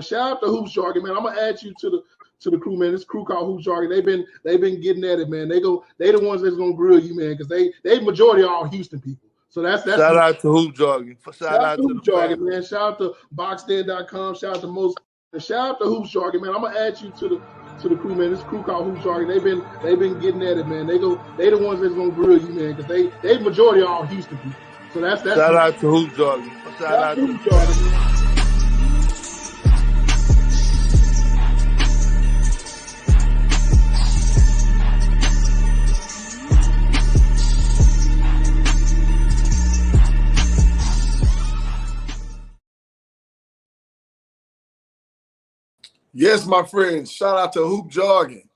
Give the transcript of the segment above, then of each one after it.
Shout out to Hoops Jargon, man. I'm gonna add you to the crew, man. This crew called Hoops Jargon. They've been getting at it, man. They the ones that's gonna grill you, man, because they majority are all Houston people. So that's shout out to Hoop Jargon. Shout out to Hoops Jargon, man. Shout out to boxden.com. Shout out to most. Shout out to Hoops Jargon, man. I'm gonna add you to the crew, man. This crew called Hoops Jargon. They've been getting at it, man. They the ones that's gonna grill you, man, because they majority are all Houston people. So that's shout out to Hoop Jargon. Shout out to Hoops Jargon. Yes, my friends. Shout out to Hoop Jargon.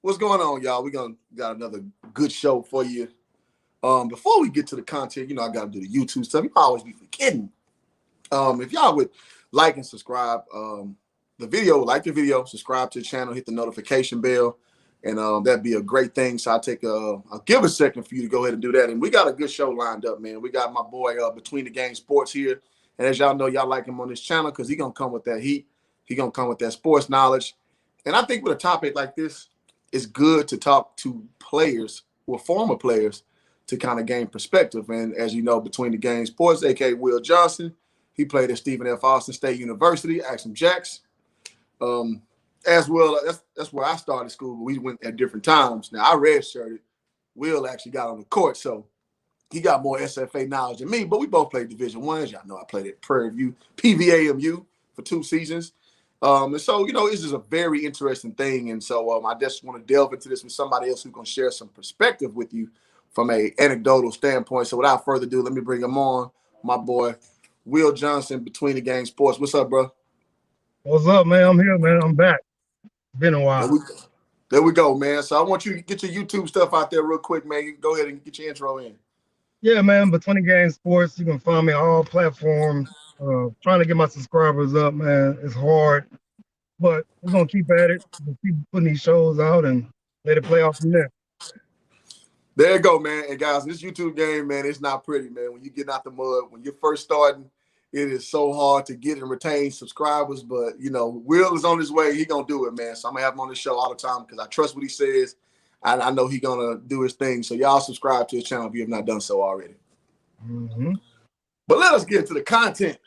What's going on, y'all? We got another good show for you. Before we get to the content, I got to do the YouTube stuff. You always be forgetting. If y'all would like and subscribe the video, subscribe to the channel, hit the notification bell, and that'd be a great thing. So I'll give a second for you to go ahead and do that. And we got a good show lined up, man. We got my boy Between the Game Sports here. And as y'all know, y'all like him on this channel because he's going to come with that heat. He's going to come with that sports knowledge. And I think with a topic like this, it's good to talk to players or former players to kind of gain perspective. And as you know, Between the Game Sports, a.k.a. Will Johnson, he played at Stephen F. Austin State University, Action Jacks. As well, that's where I started school, but we went at different times. Now, I redshirted. Will actually got on the court, so he got more SFA knowledge than me, but we both played Division I. As y'all know, I played at Prairie View, PVAMU for 2 seasons. And so, it's just a very interesting thing. And so I just want to delve into this with somebody else who's going to share some perspective with you from a anecdotal standpoint. So without further ado, let me bring him on, my boy, Will Johnson, Between the Game Sports. What's up, bro? What's up, man? I'm here, man. I'm back. Been a while. There we go, man. So I want you to get your YouTube stuff out there real quick, man. You can go ahead and get your intro in. Yeah, man. Between the Game Sports, you can find me on all platforms. Trying to get my subscribers up, man. It's hard, but we're gonna keep at it. We'll keep putting these shows out and let it play off from there. There you go, man. And guys, this YouTube game, man, it's not pretty, man. When you get out the mud, when you're first starting, it is so hard to get and retain subscribers. But Will is on his way. He gonna do it, man. So I'm gonna have him on the show all the time because I trust what he says. I know he gonna do his thing. So y'all subscribe to his channel if you have not done so already. Mm-hmm. But let us get into the content.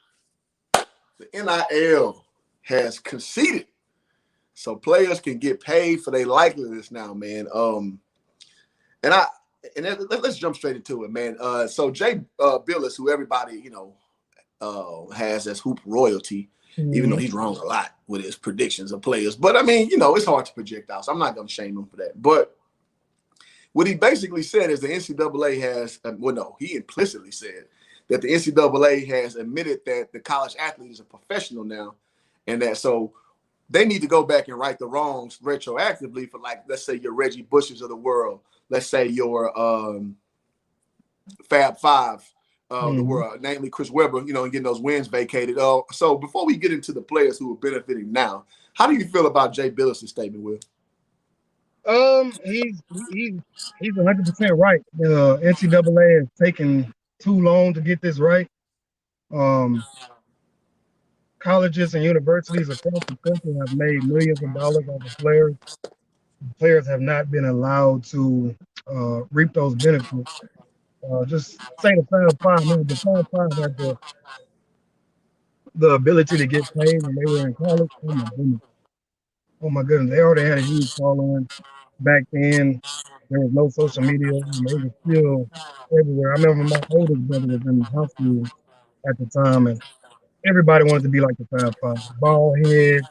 The NIL has conceded, so players can get paid for their likeliness now, man. Let's jump straight into it, man. So Jay Billis, who everybody has as hoop royalty, even though he's wrong a lot with his predictions of players. But I mean, it's hard to project out, so I'm not gonna shame him for that. But what he basically said is the NCAA has, he implicitly said that the NCAA has admitted that the college athlete is a professional now, and that so they need to go back and right the wrongs retroactively for, like, let's say your Reggie Bushes of the world, let's say your Fab Five of the world, namely Chris Webber, and getting those wins vacated. So before we get into the players who are benefiting now, how do you feel about Jay Billis' statement, Will? He's 100% right. The NCAA has taken too long to get this right. Colleges and universities across the country have made millions of dollars off of players. Players have not been allowed to reap those benefits. Just say the Fab Five. Man, the Fab Five had the ability to get paid when they were in college. Oh my goodness. Oh my goodness. They already had a huge following back then. There was no social media, and they were still everywhere. I remember my oldest brother was in high school at the time, and everybody wanted to be like the Fab Five. Bald head,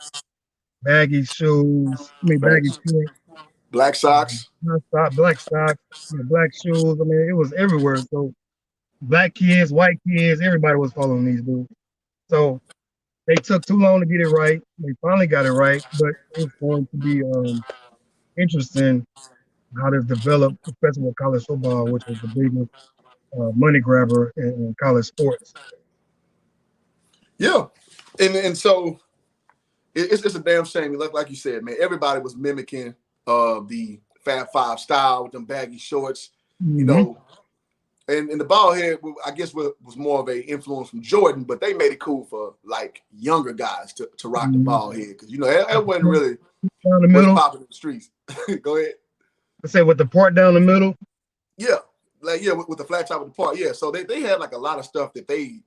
baggy shoes, baggy shorts. Black socks. Black socks, black shoes. I mean, it was everywhere. So black kids, white kids, everybody was following these dudes. So they took too long to get it right. They finally got it right, but it's going to be interesting how this developed, especially with college football, which is the biggest money grabber in college sports. Yeah, and so it's a damn shame. Like you said, man, everybody was mimicking the Fab Five style with them baggy shorts. And the bald head, I guess, was more of a influence from Jordan, but they made it cool for like younger guys to rock the bald head because that wasn't really Down the what's middle. popping in the streets. Go ahead. I say with the part down the middle. Yeah, with the flat top of the part. Yeah, so they had like a lot of stuff that they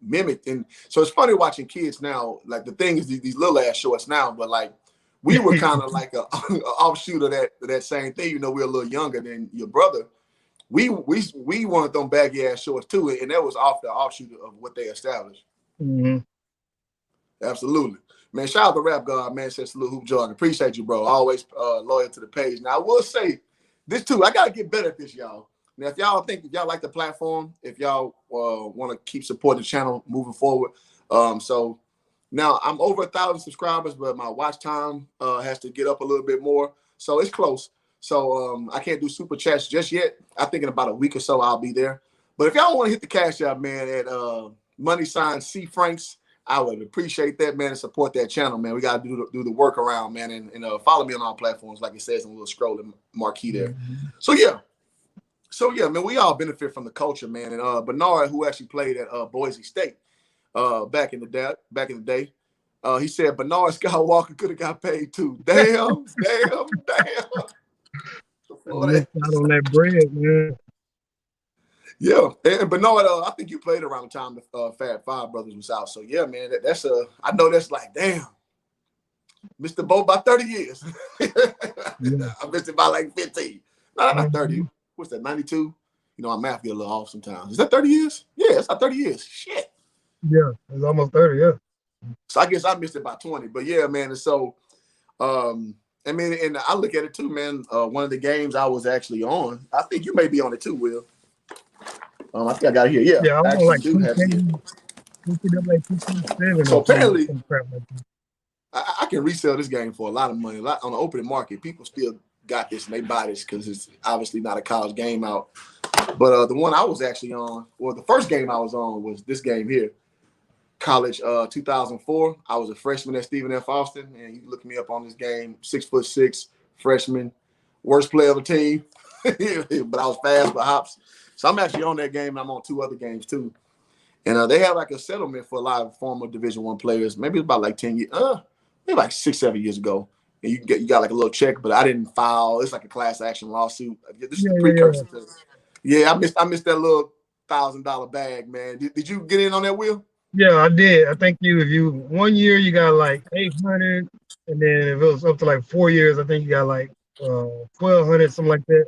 mimicked, and so it's funny watching kids now. Like the thing is these little ass shorts now, but like we were kind of like a offshoot of that same thing. We're a little younger than your brother. We wanted them baggy ass shorts too, and that was off the offshoot of what they established. Mm-hmm. Absolutely, man. Shout out to Rap God, man. Says salute Hoop Jargon. Appreciate you, bro. Always loyal to the page. Now I will say this too. I gotta get better at this, y'all. Now, if y'all like the platform, if y'all want to keep supporting the channel moving forward, so now I'm over 1,000 subscribers, but my watch time has to get up a little bit more, so it's close. So I can't do super chats just yet. I think in about a week or so I'll be there. But if y'all want to hit the cash out, man, at $C Franks, I would appreciate that, man, and support that channel, man. We got to do the work around, man, and follow me on all platforms, like it says in a little scrolling marquee there. So yeah, man, we all benefit from the culture, man. And Bernard, who actually played at Boise State back in the day, he said Bernard Skywalker could have got paid too. Damn. Missed out on that bread, man. Yeah, and Bernard, I think you played around the time the Fab Five brothers was out. So yeah, man, that's I know that's like damn, missed the boat by 30 years. Yeah. I missed it by like 15. No, not 30. What's that? 92. My math get a little off sometimes. Is that 30 years? Yeah, it's not 30 years. Shit. Yeah, it's almost 30. Yeah. So I guess I missed it by 20. But yeah, man. And so, I mean, and I look at it too, man. One of the games I was actually on, I think you may be on it too, Will. I think I got it here. Yeah, Yeah, I'm on like do have it here. NCAA So apparently, like I can resell this game for a lot of money. On the open market, people still got this and they buy this because it's obviously not a college game out. But the one I was actually on, or the first game I was on was this game here. College 2004. I was a freshman at Stephen F. Austin, and you look me up on this game, 6'6", freshman, worst player of the team. But I was fast for hops. So I'm actually on that game, and I'm on 2 other games too. And they had like a settlement for a lot of former Division I players. Maybe it's about like 10 years, maybe like 6-7 years ago. And you got like a little check, but I didn't file. It's like a class action lawsuit. This is the precursor. Yeah, I missed that little $1,000 bag, man. Did you get in on that, Will? Yeah, I did. I think if you 1 year you got like 800, and then if it was up to like 4 years, I think you got like 1,200, something like that.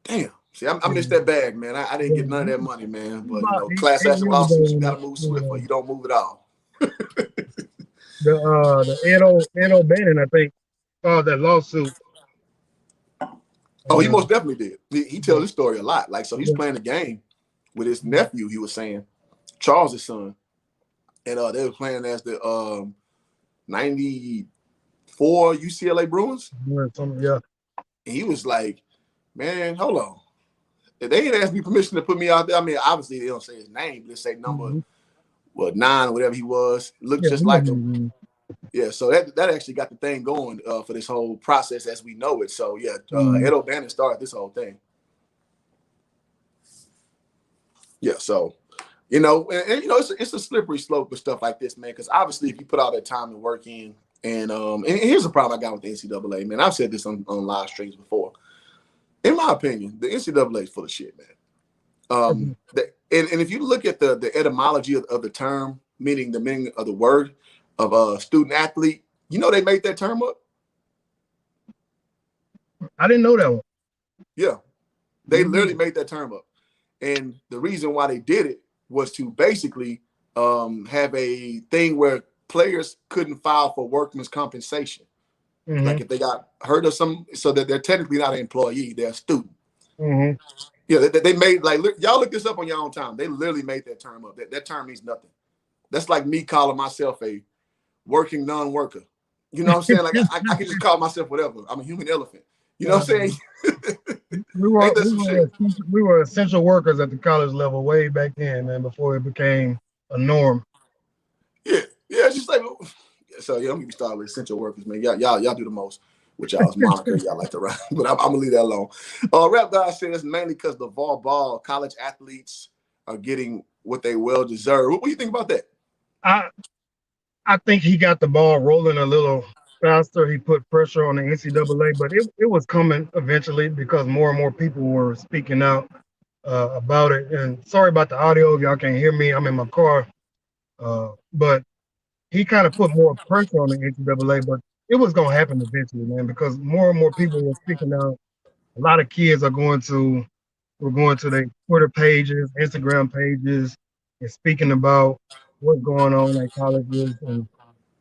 Damn. See, I missed that bag, man. I didn't get none of that money, man. But class action lawsuits, you gotta move swift, or you don't move at all. The Ed O'Bannon, I think, filed that lawsuit. Oh, he most definitely did. He tells this story a lot. Like, so he's playing the game with his nephew, he was saying, Charles' son. And they were playing as the 94 UCLA Bruins. Yeah. And he was like, man, hold on. They didn't ask me permission to put me out there. I mean, obviously they don't say his name, but they say number 9 or whatever he was. Looked just like him. Yeah, so that actually got the thing going for this whole process as we know it. So yeah, Ed O'Bannon started this whole thing. Yeah, so and it's a slippery slope with stuff like this, man. Because obviously, if you put all that time and work in, and here's the problem I got with the NCAA, man. I've said this on live streams before. In my opinion, the NCAA is full of shit, man. And if you look at the etymology of the term, meaning the meaning of the word of student athlete, they made that term up. I didn't know that one. Yeah, they literally made that term up, and the reason why they did it was to basically have a thing where players couldn't file for workman's compensation. Like if they got hurt or something, so that they're technically not an employee, they're a student. Yeah, they made y'all look this up on your own time. They literally made that term up. That term means nothing. That's like me calling myself a working non-worker. You know what I'm saying? Like I can just call myself whatever. I'm a human elephant. You know what I'm saying? we were essential workers at the college level way back then, man, before it became a norm. Yeah, it's just like so. Yeah, I'm gonna be started with essential workers, man. Y'all do the most. which y'all's moniker y'all like to run, but I'm gonna leave that alone. Rap God said it's mainly because LeVar Ball, college athletes are getting what they well deserve. What do you think about that? I think he got the ball rolling a little faster. He put pressure on the NCAA, but it was coming eventually because more and more people were speaking out about it. And sorry about the audio if y'all can't hear me. I'm in my car. But he kind of put more pressure on the NCAA, but it was going to happen eventually, man, because more and more people were speaking out. A lot of kids were going to their Twitter pages, Instagram pages, and speaking about what's going on at colleges and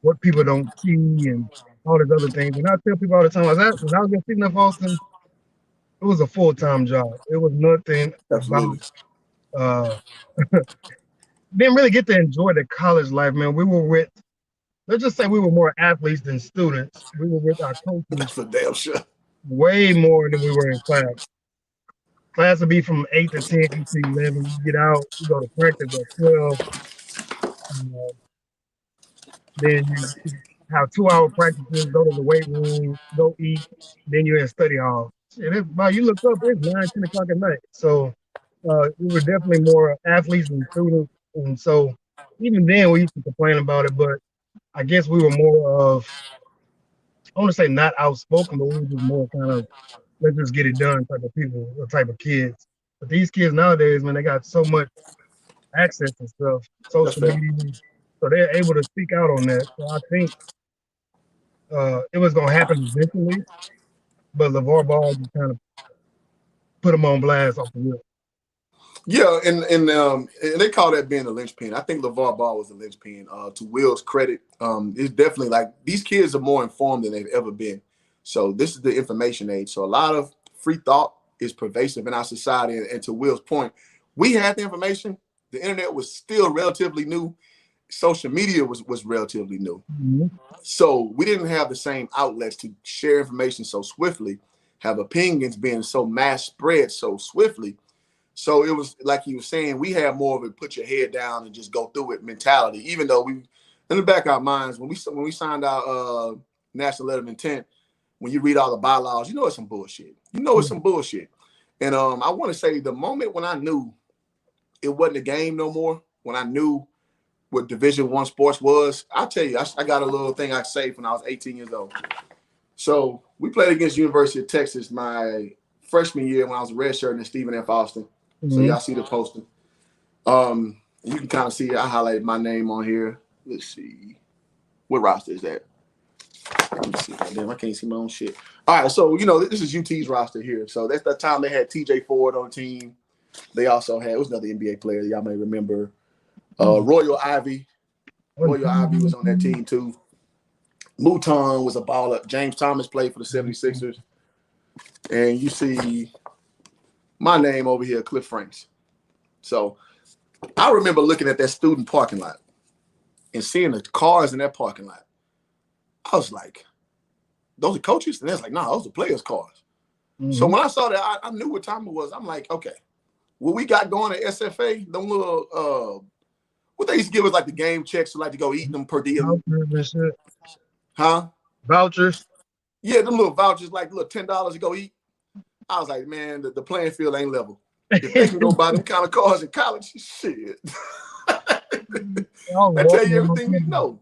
what people don't see and all these other things. And I tell people all the time, when I was in Stephen F. Austin, it was a full-time job. It was nothing about Absolutely. uh didn't really get to enjoy the college life, man. We were with, let's just say we were more athletes than students. We were with our coaches That's for damn sure. way more than we were in class. Class would be from 8 to 10, 8 to 11. You get out, you go to practice at 12. Uh, then you have 2 hour practices, go to the weight room, go eat, then you're in study hall. And by you look up, it's 9, 10 o'clock at night. So we were definitely more athletes than students. And so even then we used to complain about it, but I guess we were more of, I want to say not outspoken, but we were just more kind of, let's just get it done type of people, or type of kids. But these kids nowadays, man, they got so much access and stuff, That's social fair. media, so they're able to speak out on that. So I think it was going to happen eventually, but LeVar Ball just kind of put him on blast off the rip. Yeah, and they call that being the linchpin. I think LeVar Ball was the linchpin. To Will's credit, it's definitely like these kids are more informed than they've ever been. So this is the information age. So a lot of free thought is pervasive in our society. And to Will's point, we had the information. The internet was still relatively new. Social media was relatively new. Mm-hmm. So we didn't have the same outlets to share information so swiftly, have opinions being so mass spread so swiftly. So it was like you were saying, we had more of a put your head down and just go through it mentality. Even though we, in the back of our minds, when we signed our national letter of intent, when you read all the bylaws, you know it's some bullshit. You know it's some bullshit. And I want to say the moment when I knew it wasn't a game no more, when I knew what Division I sports was, I'll tell you, I got a little thing I saved when I was 18 years old. So we played against University of Texas my freshman year when I was a redshirt in Stephen F. Austin. So y'all see the poster. You can kind of see I highlighted my name on here. Let's see. What roster is that? Let me see. Damn, I can't see my own shit. All right, so this is UT's roster here. So that's the time they had TJ Ford on the team. They also had, it was another NBA player y'all may remember. Royal Ivy. Royal Ivy was on that team too. Mouton was a baller. James Thomas played for the 76ers. And you see my name over here, Cliff Franks. So I remember looking at that student parking lot and seeing the cars in that parking lot. I was like, those are coaches? And it's like, nah, those are players' cars. Mm-hmm. So when I saw that, I knew what time it was. I'm like, okay, what we got going at SFA, them little, what they used to give us like the game checks to like to go eat them per diem. Huh? Vouchers. Yeah, them little vouchers, like little $10 to go eat. I was like, man, the playing field ain't level. If they can go buy them kind of cars in college, shit. I tell you everything you know.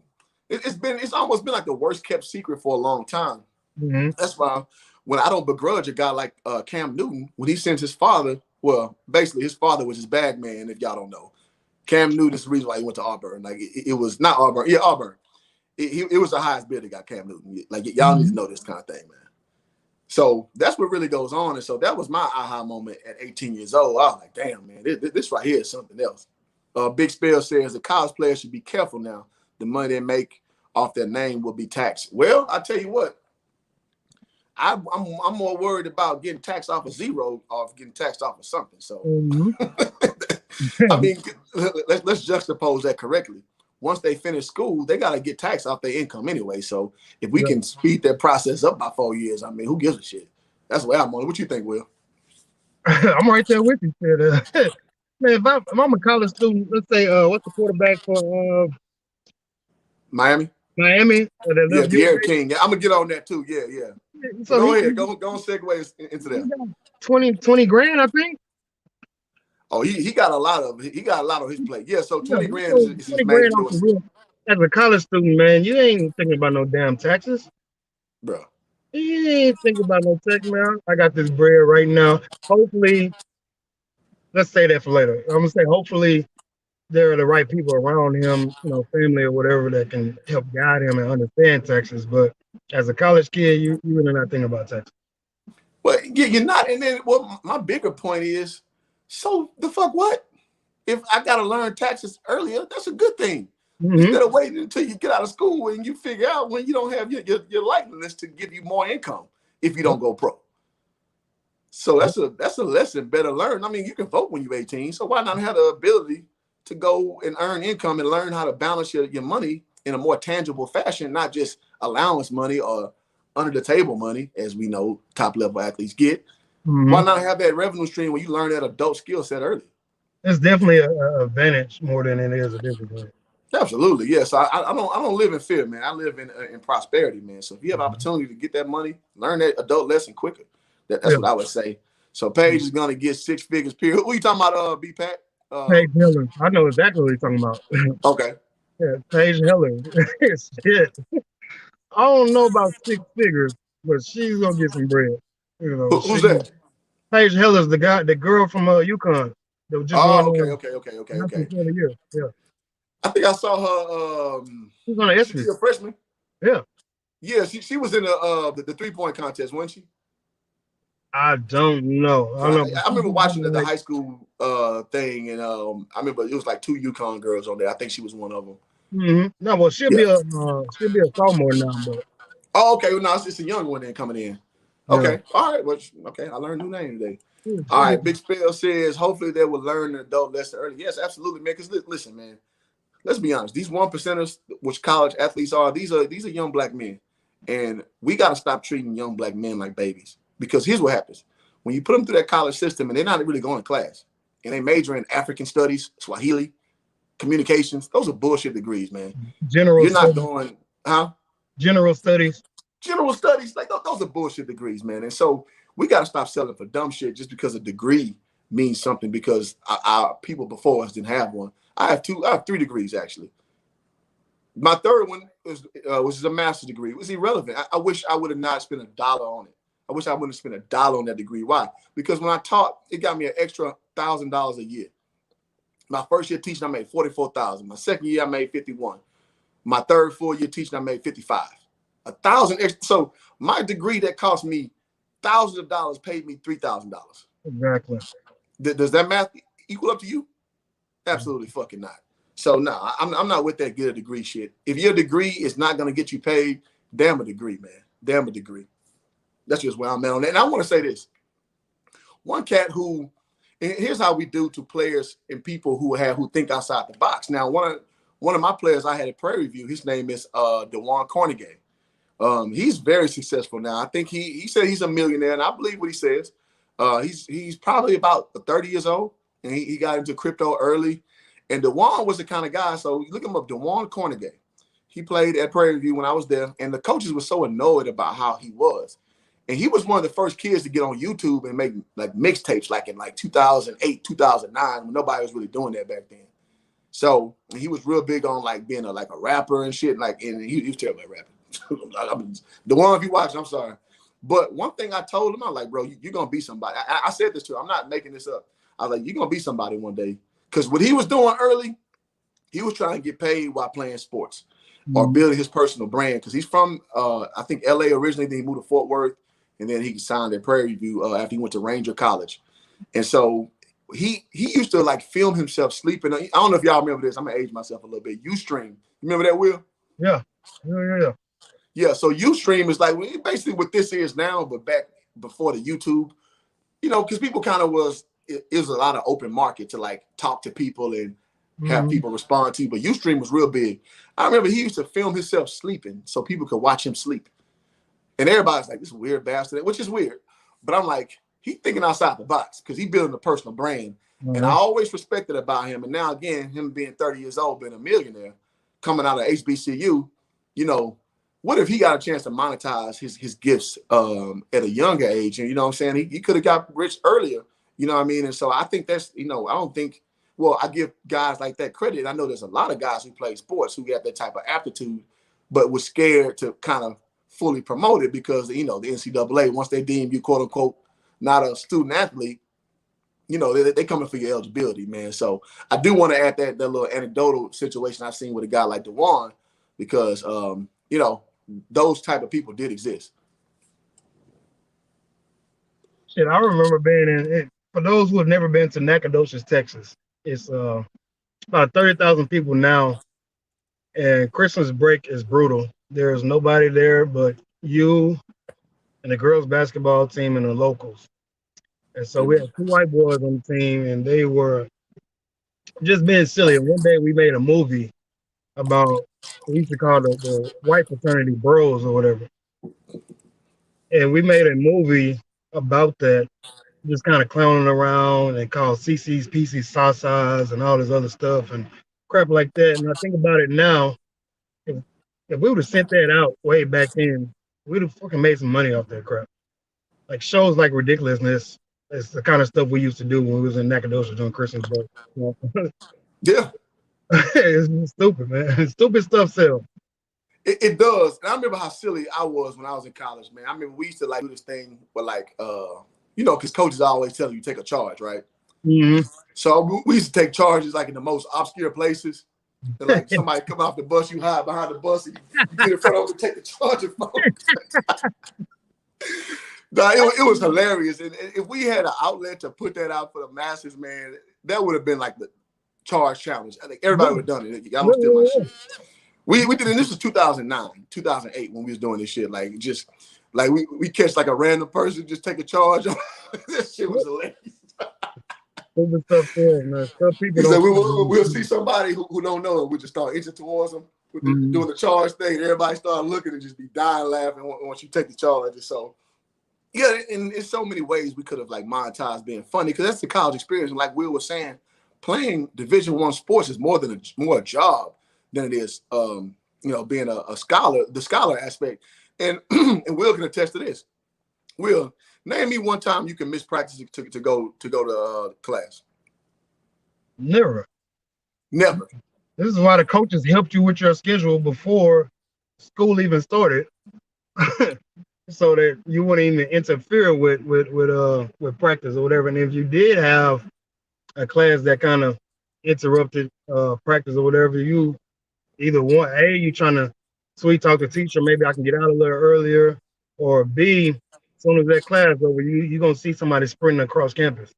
It's almost been like the worst kept secret for a long time. Mm-hmm. That's why when I don't begrudge a guy like Cam Newton, when he sends his father, well, basically his father was his bag man, if y'all don't know. Cam Newton is the reason why he went to Auburn. Like it was not Auburn. Yeah, Auburn. It was the highest bidder got Cam Newton. Like y'all need to know this kind of thing, man. So that's what really goes on. And so that was my aha moment at 18 years old. I was like, damn, man, this right here is something else. Big Spell says the college players should be careful now. The money they make off their name will be taxed. Well, I tell you what, I'm more worried about getting taxed off of zero or getting taxed off of something. So, I mean, let's juxtapose that correctly. Once they finish school, they got to get taxed off their income anyway. So if we can speed that process up by 4 years, I mean, who gives a shit? That's the way I'm on it. What you think, Will? I'm right there with you, man. If I'm a college student, let's say, what's the quarterback for Miami? Miami, that Yeah, left De'Aaron King. Yeah, I'm gonna get on that too. Yeah, yeah. USA. But So go ahead. Go on segue into he that. got 20 grand, I think. Oh, he got a lot of on his plate. Yeah, so Yeah, 20 he grand sold is his 20 grand main off the endorsement, rip. As a college student, man, you ain't thinking about no damn taxes. bro. You ain't thinking about no tax, man. I got this bread right now. Hopefully, let's say that for later. I'm gonna say hopefully there are the right people around him, family or whatever that can help guide him and understand taxes. But as a college kid, you really not thinking about taxes. Well, you're not. And then my bigger point is, so the fuck what? If I gotta learn taxes earlier, that's a good thing. Mm-hmm. Instead of waiting until you get out of school and you figure out when you don't have your likeliness to give you more income if you don't go pro. So that's a lesson better learned. I mean, you can vote when you're 18, so why not have the ability to go and earn income and learn how to balance your money in a more tangible fashion, not just allowance money or under the table money, as we know top level athletes get. Mm-hmm. Why not have that revenue stream where you learn that adult skill set early? It's definitely a advantage more than it is a disadvantage. Absolutely, yes. I don't live in fear, man. I live in prosperity, man. So if you have opportunity to get that money, learn that adult lesson quicker. That's Yeah. what I would say. So Paige is gonna get 6 figures. Period. Who you talking about? B Pat. Paige Heller. I know exactly what you're talking about. Okay. Yeah, Paige Heller. Shit. I don't know about 6 figures, but she's gonna get some bread. Who's that? Paige Heller's the girl from UConn that just won Oh, okay. National Player of the Year. Yeah, I think I saw her. she's on the She ESPY. a freshman. Yeah, Yeah, she was in the 3-point contest, wasn't she? I don't know. I don't know. I remember watching the high school thing, and I remember it was like 2 UConn girls on there. I think she was one of them. Mm-hmm. No, well, she'll Yeah. be a sophomore now, but Oh, okay. Well, no, it's just a young one then coming in. yeah, Okay. All right. Well, okay. I learned a new name today. All she'll right. be, Big Spell says hopefully they will learn the adult lesson early. Yes, absolutely, man. Because listen, man. Let's be honest. These 1%ers, which college athletes are, these are young black men, and we got to stop treating young black men like babies. Because here's what happens: when you put them through that college system and they're not really going to class, and they major in African studies, Swahili, communications, those are bullshit degrees, man. general You're not studies. going, huh? General studies. General studies, like those are bullshit degrees, man. And so we got to stop selling for dumb shit just because a degree means something because our people before us didn't have one. I have 3 degrees actually. My third one was a master's degree. It was irrelevant. I wish I would have not spent $1 on it. I wish I wouldn't have spent $1 on that degree. Why? Because when I taught, it got me an extra $1,000 a year. My first year teaching, I made $44,000. My second year, I made $51,000. My third full year teaching, I made $55,000. $1,000 extra. So my degree that cost me thousands of dollars paid me $3,000. Exactly. Does that math equal up to you? Absolutely fucking not. So no, I'm not with that get a degree shit. If your degree is not gonna get you paid, damn a degree, man. Damn a degree. That's just where I'm at on that. And I want to say this. One cat who, and here's how we do to players and people who think outside the box. Now, one of my players I had at Prairie View, his name is DeJuan Cornegay. He's very successful now. I think he said he's a millionaire, and I believe what he says. He's probably about 30 years old, and he got into crypto early. And DeJuan was the kind of guy. So you look him up, DeJuan Cornegay. He played at Prairie View when I was there, and the coaches were so annoyed about how he was. And he was one of the first kids to get on YouTube and make like mixtapes, like in like 2008, 2009, when nobody was really doing that back then. So he was real big on like being a rapper and shit. And he was terrible at rapping. The one if you watch, I'm sorry. But one thing I told him, I'm like, bro, you're gonna be somebody. I said this to him. I'm not making this up. I was like, you're gonna be somebody one day. Because what he was doing early, he was trying to get paid while playing sports or building his personal brand. Because he's from, I think, LA originally. Then he moved to Fort Worth, and then he signed at Prairie View after he went to Ranger College. And so he used to like film himself sleeping. I don't know if y'all remember this. I'm gonna age myself a little bit. Ustream, you remember that, Will? Yeah. Yeah. So Ustream is like basically what this is now, but back before the YouTube. Because people kind of it was a lot of open market to like talk to people and have people respond to you. But Ustream was real big. I remember he used to film himself sleeping so people could watch him sleep. And everybody's like, this weird bastard, which is weird. But I'm like, he's thinking outside the box because he's building a personal brand. And I always respected about him. And now, again, him being 30 years old, being a millionaire, coming out of HBCU, you know, what if he got a chance to monetize his gifts at a younger age? And you know what I'm saying? He could have got rich earlier. You know what I mean? And so I think that's, you know, I don't think, well, I give guys like that credit. I know there's a lot of guys who play sports who got that type of aptitude, but was scared to kind of fully promote it because, you know, the NCAA, once they deem you, quote unquote, not a student athlete, you know, they coming for your eligibility, man. So I do want to add that little anecdotal situation I've seen with a guy like DeJuan because, you know, those type of people did exist. Shit, I remember being in it. For those who have never been to Nacogdoches, Texas, it's about 30,000 people now, and Christmas break is brutal. There's nobody there but you and the girls' basketball team and the locals. And so we had two white boys on the team, and they were just being silly. And one day we made a movie about, we used to call the white fraternity bros or whatever. And we made a movie about that, just kind of clowning around and called CC's, PC's, Sasas, and all this other stuff and crap like that. And I think about it now, if we would have sent that out way back then, we'd have fucking made some money off that crap. Like shows like Ridiculousness, it's the kind of stuff we used to do when we was in Nacogdoches doing Christmas break. You know? Yeah. It's stupid, man. Stupid stuff sells. It does. And I remember how silly I was when I was in college, man. I remember we used to like do this thing where like, you know, because coaches always tell you take a charge, right? Mm-hmm. So we used to take charges like in the most obscure places. And like somebody come off the bus, you hide behind the bus, and you get in front of them to take the charge of folks. Nah, it was hilarious. And if we had an outlet to put that out for the masses, man, that would have been like the charge challenge. I think everybody would have done it. Y'all don't steal my shit. We did it. This was 2009, 2008 when we was doing this shit. Like just like we catch like a random person just take a charge. This shit was hilarious. Stupid stuff sells, man. Stuff people He said don't we'll see somebody who don't know, and we just start inching towards them with doing the charge thing. Everybody started looking and just be dying laughing once you take the charge. And so yeah, and in so many ways we could have like monetized being funny because that's the college experience. And like Will was saying, playing Division I sports is more a job than it is, you know, being a scholar, the scholar aspect. And and Will can attest to this. Will, name me one time you can miss practice to go to class. Never. Never. This is why the coaches helped you with your schedule before school even started, so that you wouldn't even interfere with practice or whatever. And if you did have a class that kind of interrupted practice or whatever, you either you trying to sweet talk the teacher, maybe I can get out a little earlier, or B, as soon as that class over, you're gonna see somebody sprinting across campus.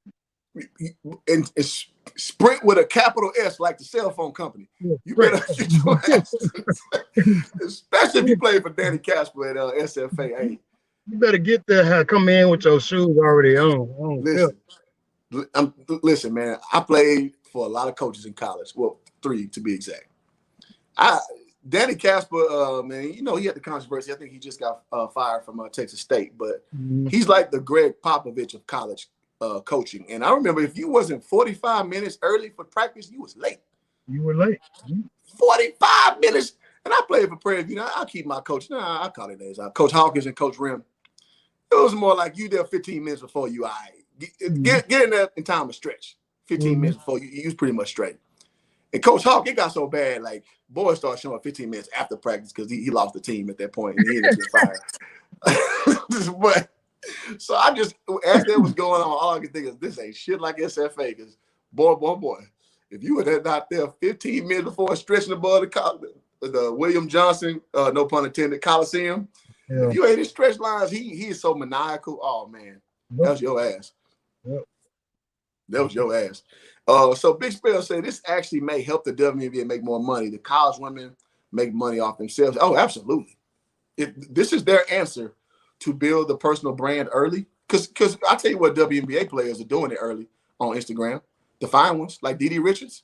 And it's sprint with a capital S, like the cell phone company. Yeah, you better get your ass, especially if you play for Danny Casper at SFA. Hey, you better get there, come in with your shoes already on. Listen, man. I played for a lot of coaches in college. Well, 3 to be exact. Danny Casper, man, you know, he had the controversy. I think he just got fired from Texas State, but he's like the Greg Popovich of college coaching. And I remember if you wasn't 45 minutes early for practice, you was late. You were late. 45 minutes. And I played for Prairie View. I'll keep my coach. I call it names. Coach Hawkins and Coach Rim. It was more like you there 15 minutes before you get in there in time to stretch. 15 minutes before you was pretty much straight. And Coach Hawk, it got so bad, like boys started showing 15 minutes after practice because he lost the team at that point and he ended up getting fired. But so I just, as that was going on, all I could think is this ain't shit like SFA. Because boy, if you were not there 15 minutes before stretching above the William Johnson, no pun intended, Coliseum, if you ain't in stretch lines, he is so maniacal. Oh man, that was your ass. That was your ass. So Big Spell said this actually may help the WNBA make more money. The college women make money off themselves. Oh, absolutely. This is their answer to build the personal brand early. Because I tell you what, WNBA players are doing it early on Instagram. The fine ones, like Dee Richards.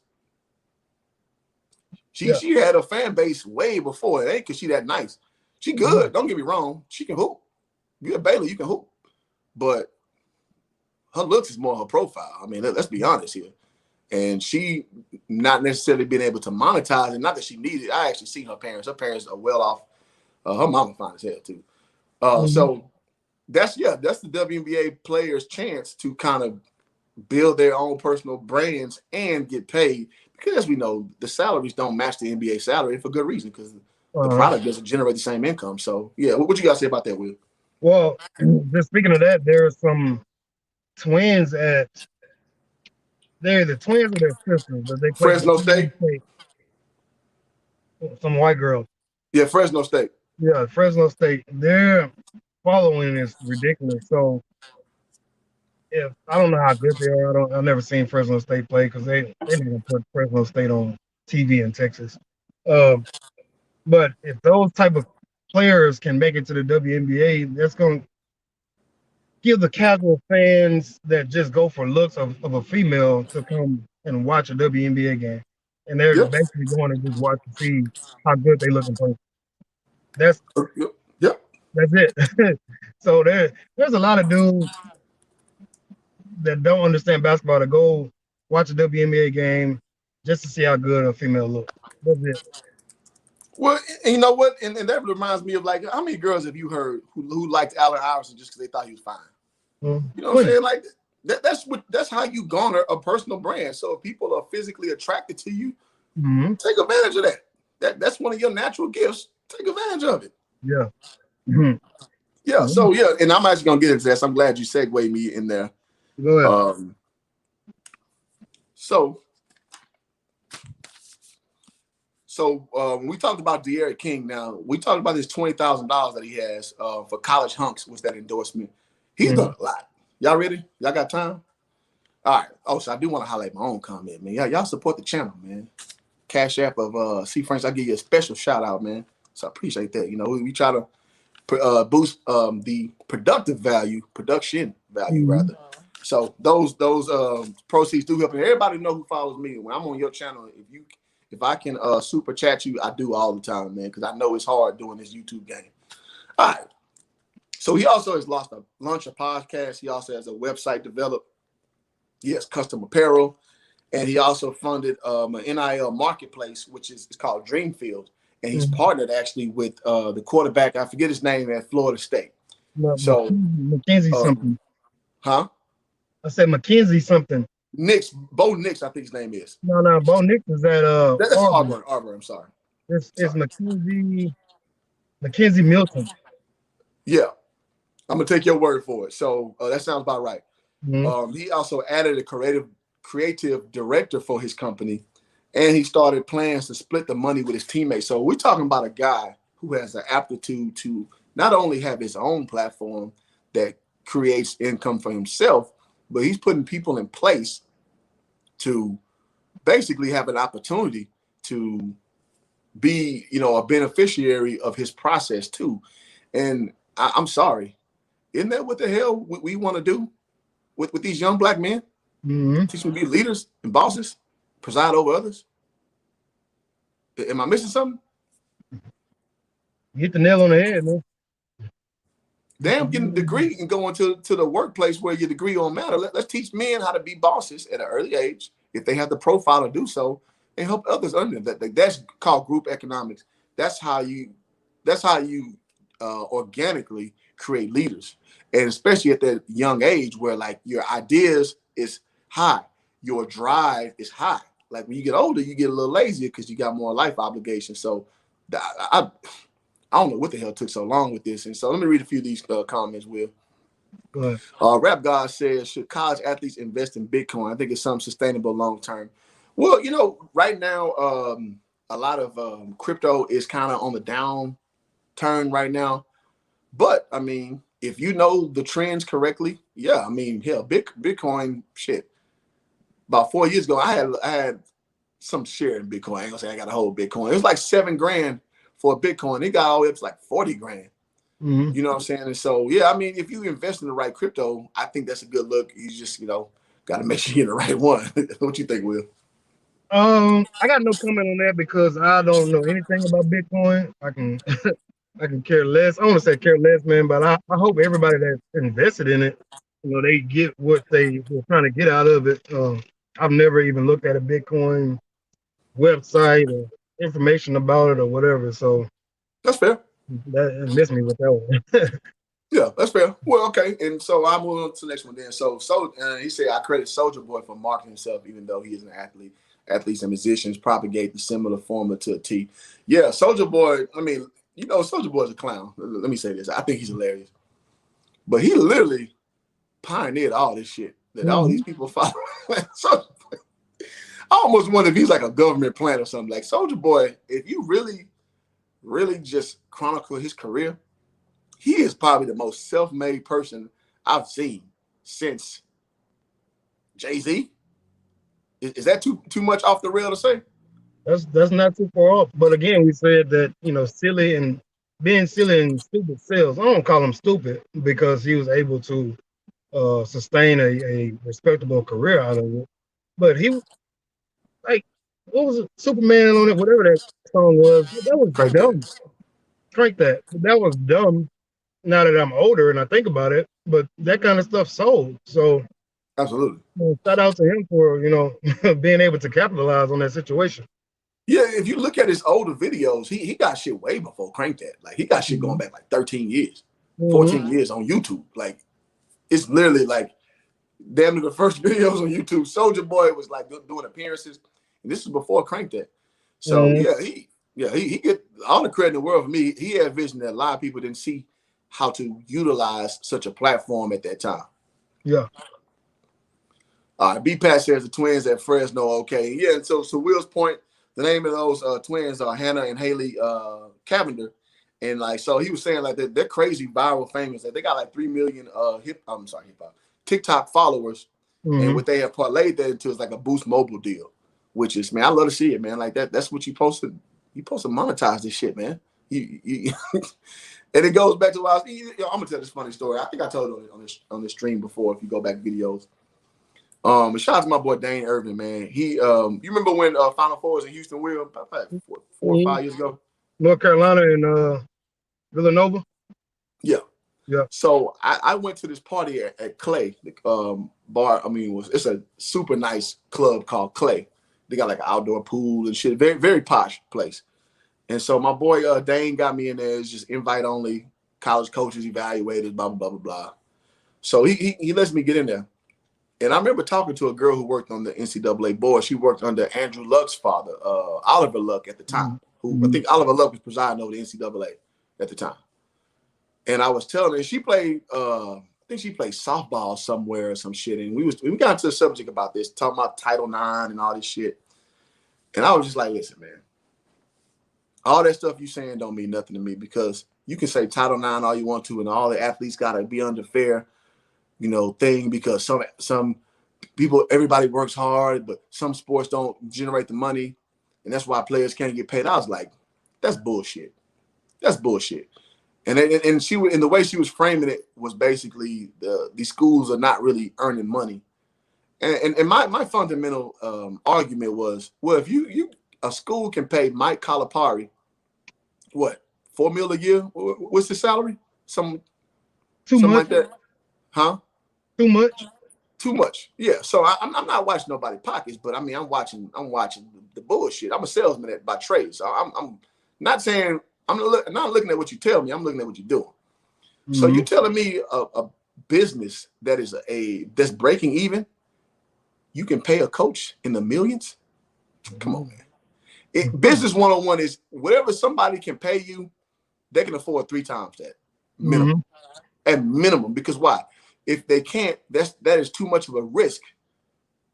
She had a fan base way before it, ain't because she that nice. She good. Don't get me wrong. She can hoop. You're a Baylor, you can hoop. But her looks is more her profile. I mean, let's be honest here. and she not necessarily being able to monetize it. Not that she needed it. I actually seen her parents. Her parents are well off. Her mama fine as hell too. So that's the WNBA players' chance to kind of build their own personal brands and get paid, because as we know, the salaries don't match the NBA salary, and for good reason, because the product doesn't generate the same income. So yeah, what you guys say about that, Will? Well, just speaking of that, there are some twins they're the twins or their sisters, but they play for Fresno State? State. Some white girls. Yeah, Fresno State. Yeah, Fresno State. Their following is ridiculous. So if I don't know how good they are, I've never seen Fresno State play because they didn't put Fresno State on TV in Texas. But if those type of players can make it to the WNBA, that's going to give the casual fans that just go for looks of a female to come and watch a WNBA game. And they're basically going to just watch to see how good they look in person. That's it. So there's a lot of dudes that don't understand basketball to go watch a WNBA game just to see how good a female looks. That's it. Well, and you know what? And that reminds me of, like, how many girls have you heard who liked Allen Iverson just because they thought he was fine? You know what I'm saying? Like that's how you garner a personal brand. So if people are physically attracted to you, take advantage of that. That's one of your natural gifts. Take advantage of it. Yeah. Yeah. So yeah, and I'm actually gonna get into that. So I'm glad you segued me in there. Go ahead. So we talked about De'Aaron King. Now we talked about this $20,000 that he has for college hunks. Was that endorsement? He's done a lot. Y'all ready? Y'all got time? All right. Oh, so I do want to highlight my own comment, man. Y'all support the channel, man. Cash App of C Franks. I give you a special shout out, man. So I appreciate that. You know, we try to boost the production value rather. So those proceeds do help. And everybody know who follows me. When I'm on your channel, if I can super chat you, I do all the time, man, because I know it's hard doing this YouTube game. All right. So he also has launched a podcast. He also has a website developed. He has custom apparel. And he also funded an NIL marketplace, which is called Dreamfield. And he's partnered actually with the quarterback, I forget his name, at Florida State. So Mackenzie something. Huh? I said Mackenzie something. Bo Nix, I think his name is. No, Bo Nix is at that's Auburn. I'm sorry. It's Mackenzie Milton. Yeah. I'm gonna take your word for it. So that sounds about right. He also added a creative director for his company, and he started plans to split the money with his teammates. So we're talking about a guy who has the aptitude to not only have his own platform that creates income for himself, but he's putting people in place to basically have an opportunity to be, a beneficiary of his process too. And I'm sorry, isn't that what the hell we want to do with these young black men? Teach them to be leaders and bosses, preside over others. Am I missing something? You hit the nail on the head, man. Damn, getting a degree and going to the workplace where your degree don't matter. Let's teach men how to be bosses at an early age, if they have the profile to do so, and help others under that. That's called group economics. That's how you organically create leaders, and especially at that young age where, like, your ideas is high, your drive is high. Like, when you get older, you get a little lazier because you got more life obligations. So I don't know what the hell took so long with this. And so let me read a few of these comments, Will. Go ahead. Rap God says, should college athletes invest in Bitcoin? I think it's something sustainable long term. Well, right now, a lot of crypto is kind of on the downturn right now. But, I mean, if you know the trends correctly, yeah, I mean, hell, Bitcoin, shit. About 4 years ago, I had some share in Bitcoin. I ain't gonna say I got a whole Bitcoin. It was like $7,000 for a Bitcoin. It got all the way up to like 40 grand. You know what I'm saying? And so, yeah, I mean, if you invest in the right crypto, I think that's a good look. You just, got to make sure you're the right one. What you think, Will? I got no comment on that because I don't know anything about Bitcoin. I can care less. I want to say care less, man, but I hope everybody that's invested in it, they get what they're trying to get out of it. I've never even looked at a Bitcoin website or information about it or whatever. So That's fair. that missed me with that one. Yeah, that's fair. Well, okay, and so I move on to the next one then. So he said I credit Soldier Boy for marketing himself, even though he is an athlete. Athletes and musicians propagate the similar formula to a T. Yeah, Soldier Boy. I mean, Soldier Boy's a clown. Let me say this. I think he's hilarious, but he literally pioneered all this shit that all these people follow. So I almost wonder if he's like a government plant or something. Like Soldier Boy, if you really, really just chronicle his career, he is probably the most self-made person I've seen since Jay-Z. Is that too much off the rail to say? That's not too far off. But again, we said that silly and being silly and stupid sales. I don't call him stupid because he was able to sustain a respectable career out of it. But he like what was it? Superman on it, whatever that song was. That was Crank dumb. that. Crank that. That was dumb. Now that I'm older and I think about it, but that kind of stuff sold. So Absolutely. shout out to him for being able to capitalize on that situation. Yeah, if you look at his older videos, he got shit way before Crank That. Like he got shit going back like 13 years, 14 years on YouTube. Like it's literally like damn near the first videos on YouTube. Soldier Boy was like doing appearances, and this is before Crank That. So he get all the credit in the world for me. He had vision that a lot of people didn't see how to utilize such a platform at that time. Yeah. All right, B-Pat says the twins at Fresno, okay. Yeah, and so Will's point, the name of those twins are Hannah and Haley Cavender. And like, so he was saying like they're crazy viral famous. That they got like 3 million TikTok followers. And what they have parlayed that into is like a Boost Mobile deal, which is, man, I love to see it, man. Like that's what you supposed to monetize this shit, man. You and it goes back to what I'm gonna tell this funny story. I think I told it on this stream before. If you go back videos, shout out to my boy Dane Irvin, man. He, you remember when Final Four was in Houston, Will, about 4 or 5 years ago? North Carolina and Villanova. Yeah. Yeah. So I went to this party at Clay bar. I mean, it's a super nice club called Clay. They got like an outdoor pool and shit. Very, very posh place. And so my boy Dane got me in there. It's just invite only, college coaches, evaluators, blah, blah, blah, blah, blah. So he lets me get in there. And I remember talking to a girl who worked on the NCAA board. She worked under Andrew Luck's father, Oliver Luck at the time, who I think Oliver Luck was presiding over the NCAA at the time. And I was telling her, she played, I think she played softball somewhere or some shit. And we got into the subject about this, talking about Title IX and all this shit. And I was just like, listen, man, all that stuff you saying don't mean nothing to me, because you can say Title IX all you want to, and all the athletes got to be under fair, thing, because some people, everybody works hard, but some sports don't generate the money, and that's why players can't get paid. I was like, that's bullshit. That's bullshit. And she, in the way she was framing it, was basically these schools are not really earning money. And my fundamental argument was, well, if a school can pay Mike Calipari, what, $4 million a year? What's the salary? Something like that, huh? Too much. Too much. Yeah. So I'm not watching nobody's pockets, but I mean, I'm watching the bullshit. I'm a salesman by trade, so I'm not saying not looking at what you tell me. I'm looking at what you're doing. So you telling me a business that is that's breaking even, you can pay a coach in the millions? Come on, man. Business 101 is whatever somebody can pay you, they can afford 3 times that minimum. At minimum, because why? If they can't, that is too much of a risk.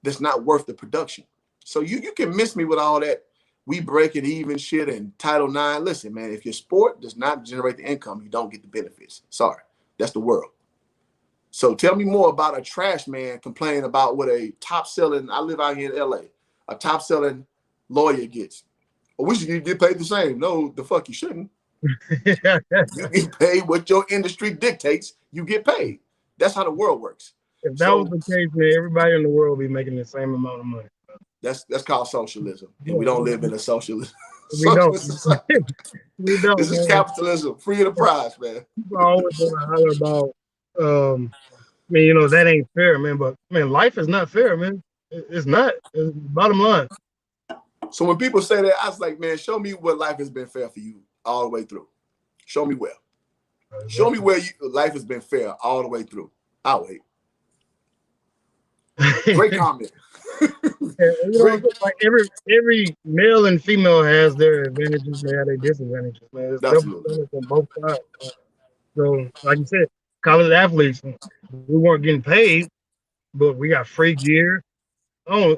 That's not worth the production. So you can miss me with all that we break it even shit and Title IX. Listen, man, if your sport does not generate the income, you don't get the benefits. Sorry, that's the world. So tell me more about a trash man complaining about what a top selling, I live out here in LA, a top selling lawyer gets. Well, we should get paid the same. No, the fuck you shouldn't. You get paid what your industry dictates, you get paid. That's how the world works. If that was the case, man, everybody in the world would be making the same amount of money. That's called socialism. And we don't live in a socialist. We don't. We don't. This is capitalism, free of the prize, man. People always want to holler about, that ain't fair, man. But man, life is not fair, man. It's not. It's bottom line. So when people say that, I was like, man, show me what life has been fair for you all the way through. Show me where. Show me where life has been fair all the way through. I'll wait. Great comment. Great. Like every male and female has their advantages, they have their disadvantages, man. It's double standards on both sides. So, like you said, college athletes, we weren't getting paid, but we got free gear. Oh,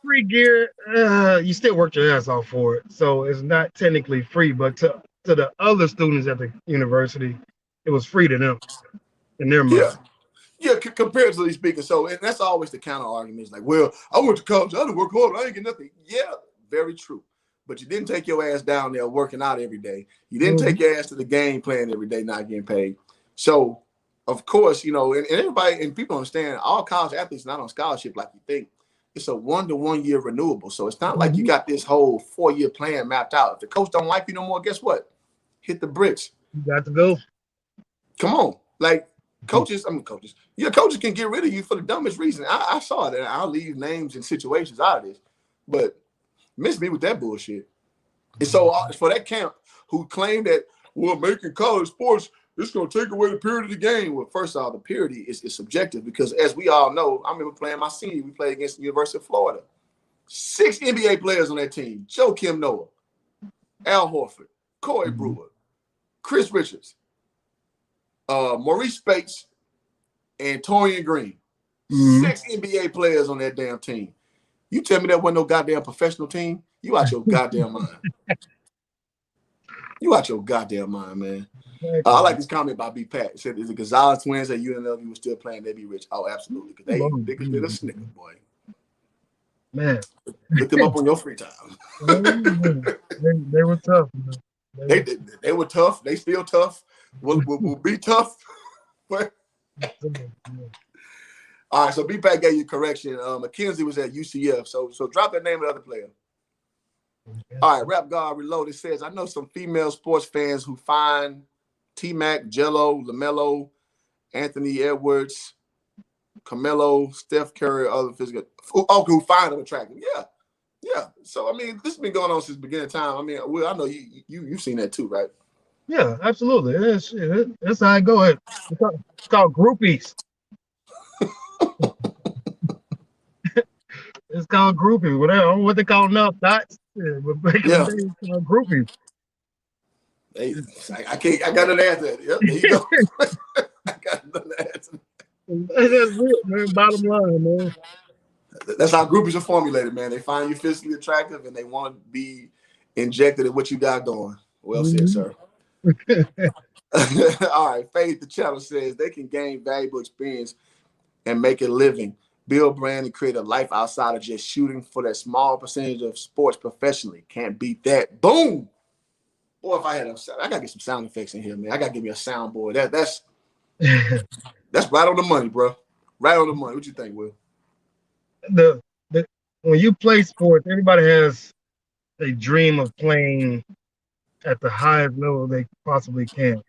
free gear. You still worked your ass off for it, so it's not technically free. But to the other students at the university, it was free to them in their mind. Yeah, comparatively speaking. So, and that's always the counter argument. It's like, well, I went to college, I didn't work hard, I ain't get nothing. Yeah, very true. But you didn't take your ass down there working out every day. You didn't take your ass to the game playing every day, not getting paid. So, of course, you know, and everybody and people understand all college athletes not on scholarship like you think. It's a 1-to-1 year renewable. So it's not like you got this whole 4-year plan mapped out. If the coach don't like you no more, guess what? Hit the bricks. You got to go. Come on. Like, coaches can get rid of you for the dumbest reason. I saw that. I'll leave names and situations out of this, but miss me with that bullshit. And so for that camp who claimed that, well, making college sports, it's going to take away the purity of the game. Well, first of all, the purity is subjective because as we all know, I remember playing my senior, we played against the University of Florida. 6 NBA players on that team: Joe Kim Noah, Al Horford, Corey Brewer, Chris Richards, Maurice Spates, and Torian Green. 6 NBA players on that damn team. You tell me that wasn't no goddamn professional team? You out your goddamn mind. You out your goddamn mind, man. I like this comment by B. Pat. It said, is the Gonzalez twins at UNLV were still playing, they'd be rich. Oh, absolutely. Because they could get a snicker, boy. Man. Look them up on your free time. They were tough. They were tough. They still tough. Will be tough. But all right, so B-Pat gave you correction. McKenzie was at UCF. So drop that name of the other player. All right, Rap God Reloaded says, I know some female sports fans who find T-Mac, Jello, LaMelo, Anthony Edwards, Carmelo, Steph Curry, other physical. Who find them attractive. Yeah. So, I mean, this has been going on since the beginning of time. I mean, I know you've seen that too, right? Yeah, absolutely. That's how I go. It's called groupies. It's called groupies. Whatever. I don't know what they call them now. Thoughts. But back in the day, it's called groupies. I got an answer. Yep, there you go. I got another answer. That's it, man. Bottom line, man. That's how groupies are formulated, man. They find you physically attractive and they want to be injected in what you got going. Well said, sir. All right. Faith the channel says they can gain valuable experience and make a living, build brand, and create a life outside of just shooting for that small percentage of sports professionally. Can't beat that. Boom. Boy, if I gotta get some sound effects in here, man. I gotta give me a soundboard. That's right on the money, bro. Right on the money. What you think, Will? When you play sports, everybody has a dream of playing at the highest level they possibly can.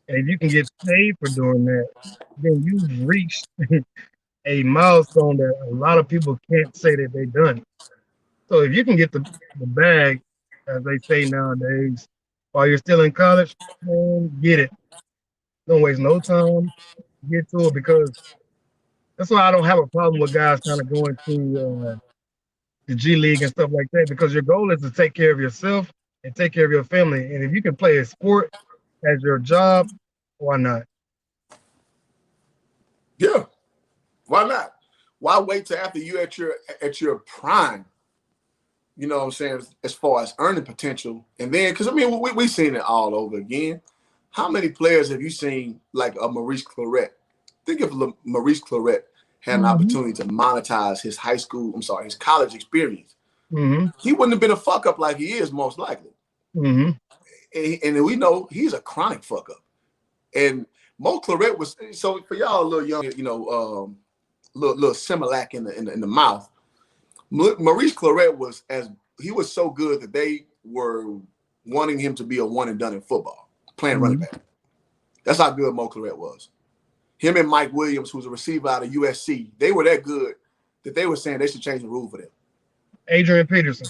And if you can get paid for doing that, then you've reached a milestone that a lot of people can't say that they've done. So if you can get the bag, as they say nowadays, while you're still in college, man, get it. Don't waste no time. Get to it, because that's why I don't have a problem with guys kind of going to the G League and stuff like that, because your goal is to take care of yourself and take care of your family. And if you can play a sport as your job, why not? Yeah, why not? Why wait till after you at your prime? You know what I'm saying? As far as earning potential, and then because I mean we've seen it all over again. How many players have you seen like a Maurice Claret? Think if Maurice Claret had an opportunity to monetize his his college experience. He wouldn't have been a fuck up like he is, most likely. And we know he's a chronic fuck up. And Mo Claret was, so for y'all a little young, you know, little Similac in the mouth. Maurice Claret was so good that they were wanting him to be a one and done in football, playing running back. That's how good Mo Claret was. him and Mike Williams, who's a receiver out of USC, they were that good that they were saying they should change the rule for them. Adrian Peterson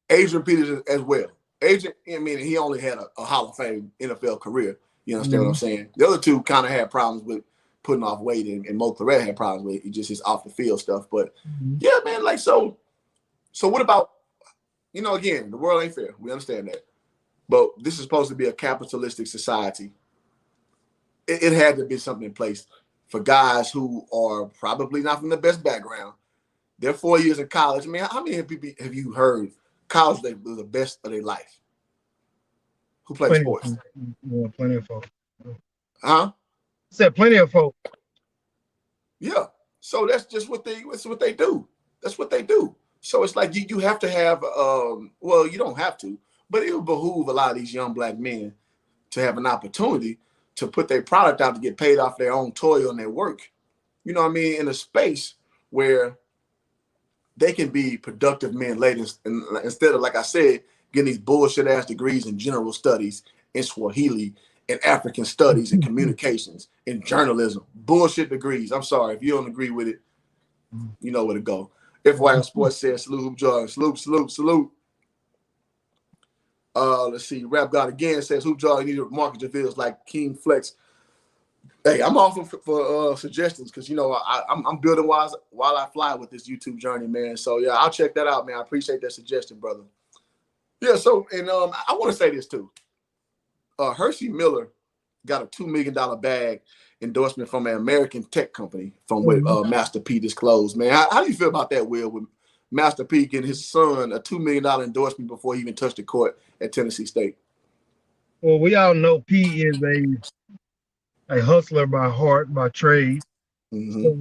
As well. I mean, he only had a Hall of Fame NFL career. You understand what I'm saying? The other two kind of had problems with putting off weight, and Mo Claret had problems with just his off the field stuff. But yeah, man, like so what about, again, the world ain't fair. We understand that. But this is supposed to be a capitalistic society. It had to be something in place for guys who are probably not from the best background. They're 4 years in college. I mean, how many people have you heard college they were the best of their life? Who play sports? Plenty of folks. Huh? Said plenty of folks. Yeah. So that's just what they do. That's what they do. So it's like you have to have well, you don't have to, but it would behoove a lot of these young black men to have an opportunity to put their product out to get paid off their own toil and their work. You know what I mean? In a space where they can be productive men later, instead of, like I said, getting these bullshit ass degrees in general studies, in Swahili, and African studies, and communications, and journalism. Bullshit degrees. I'm sorry if you don't agree with it. You know where to go. FYL Sports says salute, Hoop Jargon. Salute. Let's see. Rap God again says Hoop Jargon needed market reveals like King Flex. Hey, I'm off for suggestions because I'm building while I fly with this YouTube journey, man. So yeah, I'll check that out, man. I appreciate that suggestion, brother. Yeah. So I want to say this too. Hershey Miller got a $2 million bag endorsement from an American tech company from what Master P disclosed. Man, how do you feel about that, Will? With Master P getting his son a $2 million endorsement before he even touched the court at Tennessee State? Well, we all know P is a hustler by heart, by trade. So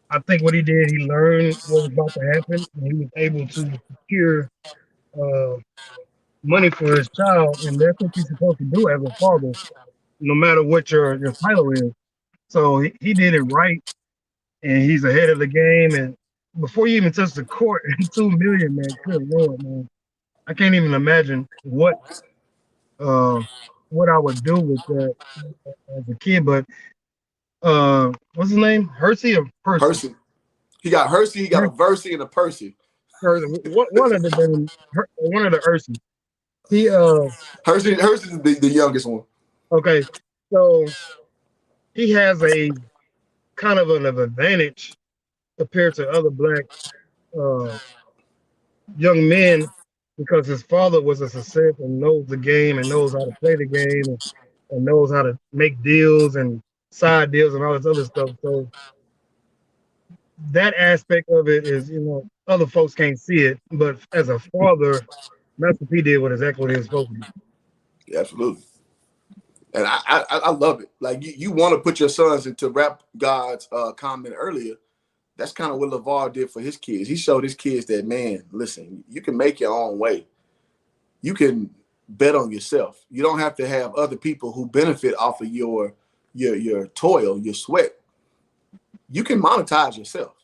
I think what he did, he learned what was about to happen, and he was able to secure money for his child, and that's what you're supposed to do as a father, no matter what your title is. So he did it right, and he's ahead of the game. And before you even touch the court, $2 million, man, good Lord, man, I can't even imagine what I would do with that as a kid. But what's his name? Hersey or Percy? Percy. He got Hersey. He got a Versey and a Percy. One of the Hersey. He Hersey's the youngest one. Okay, so he has a kind of an advantage compared to other black young men because his father was a success and knows the game and knows how to play the game and knows how to make deals and side deals and all this other stuff. So that aspect of it is, other folks can't see it, but as a father, Master P did exactly what he was supposed to do. Yeah, absolutely. And I love it. Like you want to put your sons into Rap God's comment earlier. That's kind of what LeVar did for his kids. He showed his kids that, man, listen, you can make your own way. You can bet on yourself. You don't have to have other people who benefit off of your toil, your sweat. You can monetize yourself.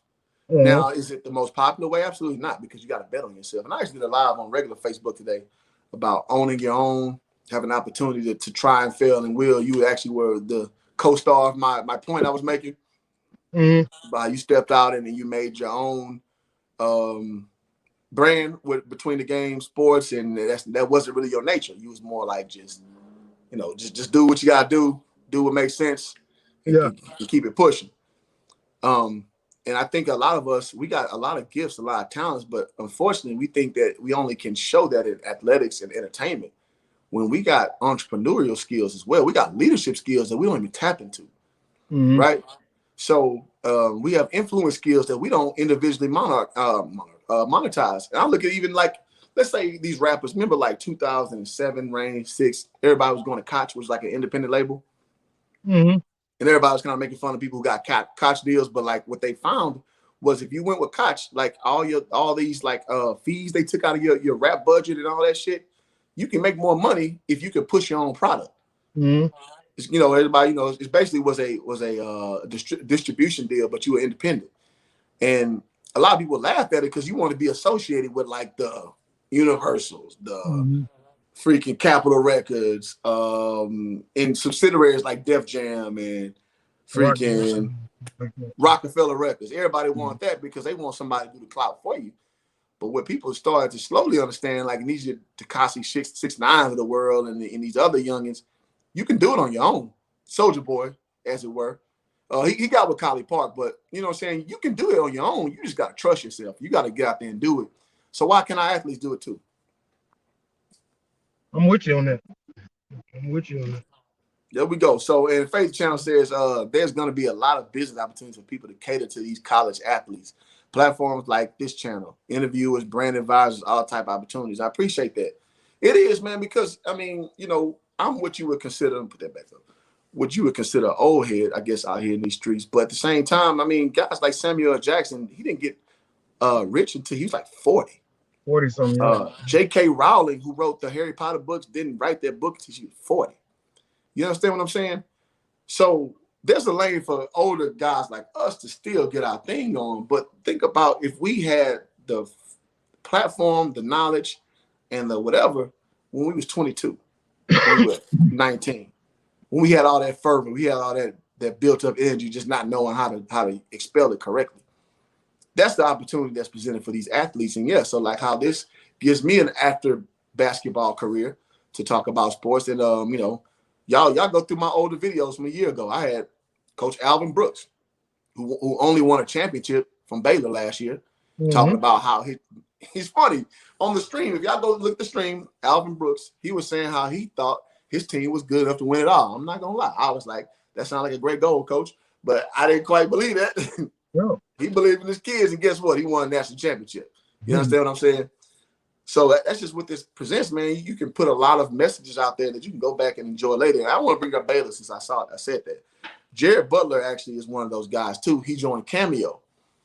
Now, is it the most popular way? Absolutely not, because you got to bet on yourself. And I actually did a live on regular Facebook today about owning your own, having an opportunity to try and fail. And Will, you actually were the co-star of my point I was making. You stepped out and you made your own brand between the game, sports, and that wasn't really your nature. You was more like just do what you gotta do what makes sense, and keep it pushing. And I think a lot of us, we got a lot of gifts, a lot of talents, but unfortunately, we think that we only can show that in athletics and entertainment. When we got entrepreneurial skills as well, we got leadership skills that we don't even tap into, right? So we have influence skills that we don't individually monetize. And I look at even like, let's say these rappers, remember like 2007, Rain 6, everybody was going to Koch, which was like an independent label. And everybody was kind of making fun of people who got Koch deals. But like what they found was if you went with Koch, like all these like fees they took out of your rap budget and all that shit, you can make more money if you can push your own product. Everybody, it basically was a distribution deal, but you were independent. And a lot of people laughed at it because you want to be associated with like the Universals, the freaking Capitol Records, and subsidiaries like Def Jam and freaking Rockefeller Records. Everybody want that because they want somebody to do the clout for you. But what people started to slowly understand, like in these Tekashi 6ix9ines of the world and these other youngins, you can do it on your own. Soldier Boy, as it were. He got with Collie Park, but you know what I'm saying? You can do it on your own. You just got to trust yourself. You got to get out there and do it. So why can't our athletes do it too? I'm with you on that. I'm with you on that. There we go. So, and Faith Channel says there's going to be a lot of business opportunities for people to cater to these college athletes. Platforms like this channel, interviewers, brand advisors, all type of opportunities. I appreciate that. It is, man, because, I mean, you know, I'm what you would consider, put that back up, what you would consider an old head, I guess, out here in these streets. But at the same time, I mean, guys like Samuel L. Jackson, he didn't get rich until he was like 40. 40-something years. J.K. Rowling, who wrote the Harry Potter books, didn't write that book until she was 40. You understand what I'm saying? So there's a lane for older guys like us to still get our thing on. But think about if we had the platform, the knowledge, and the whatever when we was 22, when we were 19, when we had all that fervor, we had all that built up energy, just not knowing how to expel it correctly. That's the opportunity that's presented for these athletes. And yeah, so like how this gives me an after basketball career to talk about sports. And you know, y'all go through my older videos from a year ago. I had Coach Alvin Brooks, who only won a championship from Baylor last year, talking about how he's funny on the stream. If y'all go look at the stream, Alvin Brooks, he was saying how he thought his team was good enough to win it all. I'm not gonna lie. I was like, that sounds like a great goal, coach. But I didn't quite believe that. No. He believed in his kids, and guess what? He won a national championship. You understand what I'm saying? So that's just what this presents, man. You can put a lot of messages out there that you can go back and enjoy later. And I want to bring up Baylor since I said that. Jared Butler actually is one of those guys too. He joined Cameo,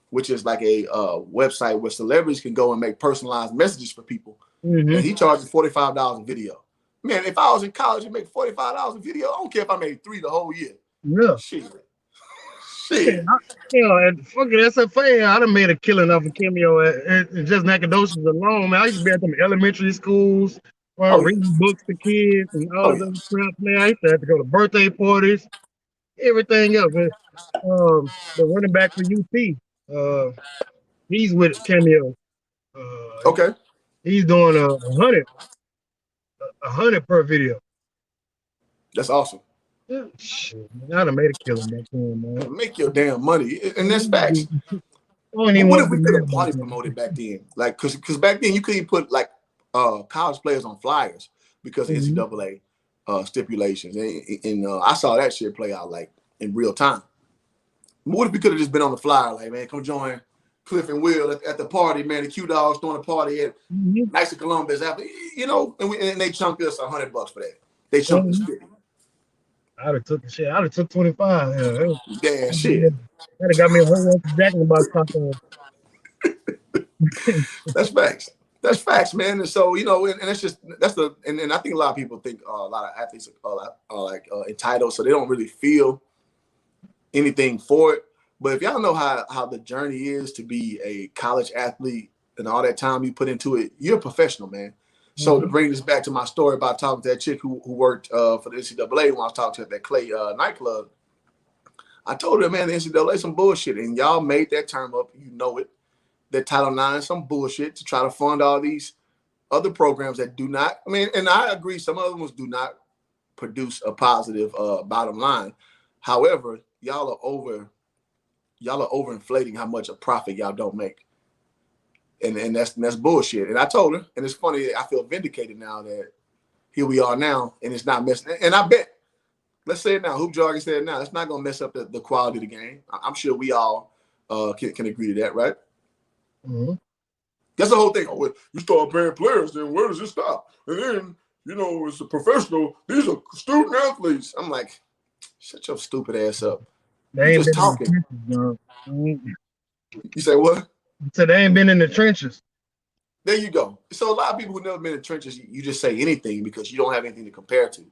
which is like a website where celebrities can go and make personalized messages for people. And he charges $45 a video. Man, if I was in college and make $45 a video, I don't care if I made $3 the whole year. Yeah. Shit. At fucking SFA, I done made a killing off of Cameo at just Nacogdoches alone, man. I used to be at them elementary schools, reading books to kids and all this other crap, man. I used to have to go to birthday parties, everything else, man. The running back for UT, he's with Cameo. Okay. He's doing 100 per video. That's awesome. Yeah, shit, man. I done made a killing back then, man. Make your damn money, and that's facts. What if we could have party promoted back then? Like, cause back then you couldn't put like college players on flyers because of NCAA stipulations, and I saw that shit play out like in real time. What if we could have just been on the flyer, like, man, come join Cliff and Will at the party, man. The Q Dogs throwing a party at Knights of Columbus after, you know, and they chunked us $100 for that. They chunked us 50. I'd have took the shit. I'd have took 25. Yeah, damn shit. That'd have got me a whole bunch of Jack in the Box tacos. That's facts. That's facts, man. And so, you know, and it's just and I think a lot of people think a lot of athletes are like entitled, so they don't really feel anything for it. But if y'all know how the journey is to be a college athlete and all that time you put into it, you're a professional, man. So to bring this back to my story about talking to that chick who worked for the NCAA when I was talking to her at that Clay nightclub, I told her, man, the NCAA some bullshit, and y'all made that term up. You know it. That Title IX some bullshit to try to fund all these other programs that do not. I mean, and I agree, some other ones do not produce a positive bottom line. However, y'all are overinflating how much a profit y'all don't make. And that's bullshit. And I told her, and it's funny, I feel vindicated now that here we are now, and it's not messing. And I bet, let's say it now, Hoop Jargon said it now, it's not going to mess up the quality of the game. I'm sure we all can agree to that, right? That's the whole thing. Oh, you start paying players, then where does it stop? And then, you know, it's a professional. These are student athletes. I'm like, shut your stupid ass up. They ain't just been talking. In the trenches, You say what? So they ain't been in the trenches. There you go. So a lot of people who never been in the trenches, you just say anything because you don't have anything to compare to.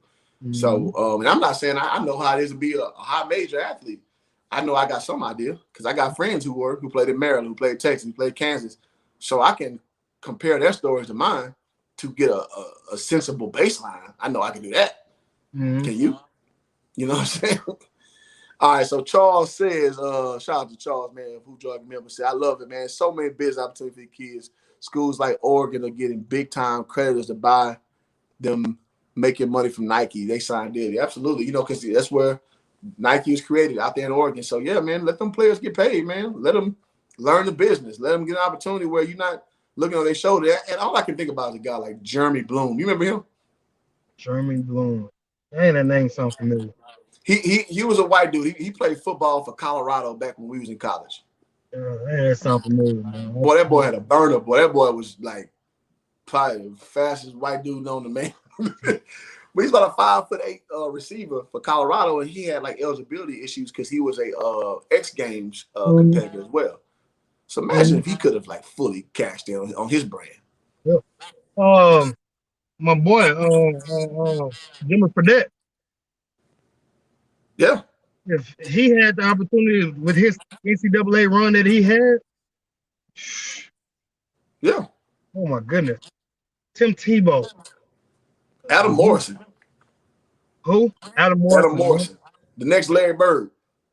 So, and I'm not saying I know how it is to be a high major athlete. I know I got some idea because I got friends who played in Maryland, who played Texas, who played Kansas. So I can compare their stories to mine to get a sensible baseline. I know I can do that. Can you? You know what I'm saying? All right, so Charles says, shout out to Charles, man, Food Drug member. Say, I love it, man. So many business opportunities for the kids. Schools like Oregon are getting big time creditors to buy them making money from Nike. They signed it. Absolutely. You know, because that's where Nike was created out there in Oregon. So, yeah, man, let them players get paid, man. Let them learn the business. Let them get an opportunity where you're not looking on their shoulder. And all I can think about is a guy like Jeremy Bloom. You remember him? Jeremy Bloom. Man, that name sounds familiar. He was a white dude. He played football for Colorado back when we was in college. Man, that sounds familiar, man. Boy, that boy had a burner. Boy, that boy was like probably the fastest white dude known to man. But he's about a 5'8" receiver for Colorado, and he had like eligibility issues because he was a X Games competitor as well. So imagine if he could have like fully cashed in on his brand. Yeah. My boy, Jimmy Fredette. Yeah. If he had the opportunity with his NCAA run that he had, yeah. Oh my goodness. Tim Tebow. Adam Morrison. Who? Adam Morrison. Adam Morrison. The next Larry Bird.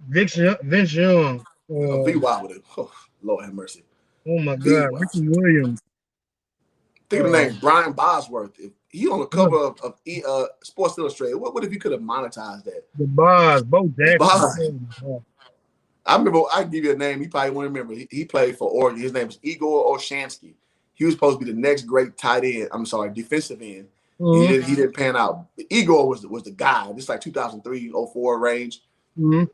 Vince Young. V-Y with it. Oh, Lord have mercy. Oh my God. Ricky Williams. Think of the name, Brian Bosworth. If he on the cover of Sports Illustrated. What if he could have monetized that? The Boz, Bo Jackson. I remember, I can give you a name. You probably won't remember. He played for Oregon. His name is Igor Olshansky. He was supposed to be the next great tight end. I'm sorry, defensive end. Mm-hmm. He didn't pan out. Igor was the guy. This is like 2003, 04 range. Mm-hmm.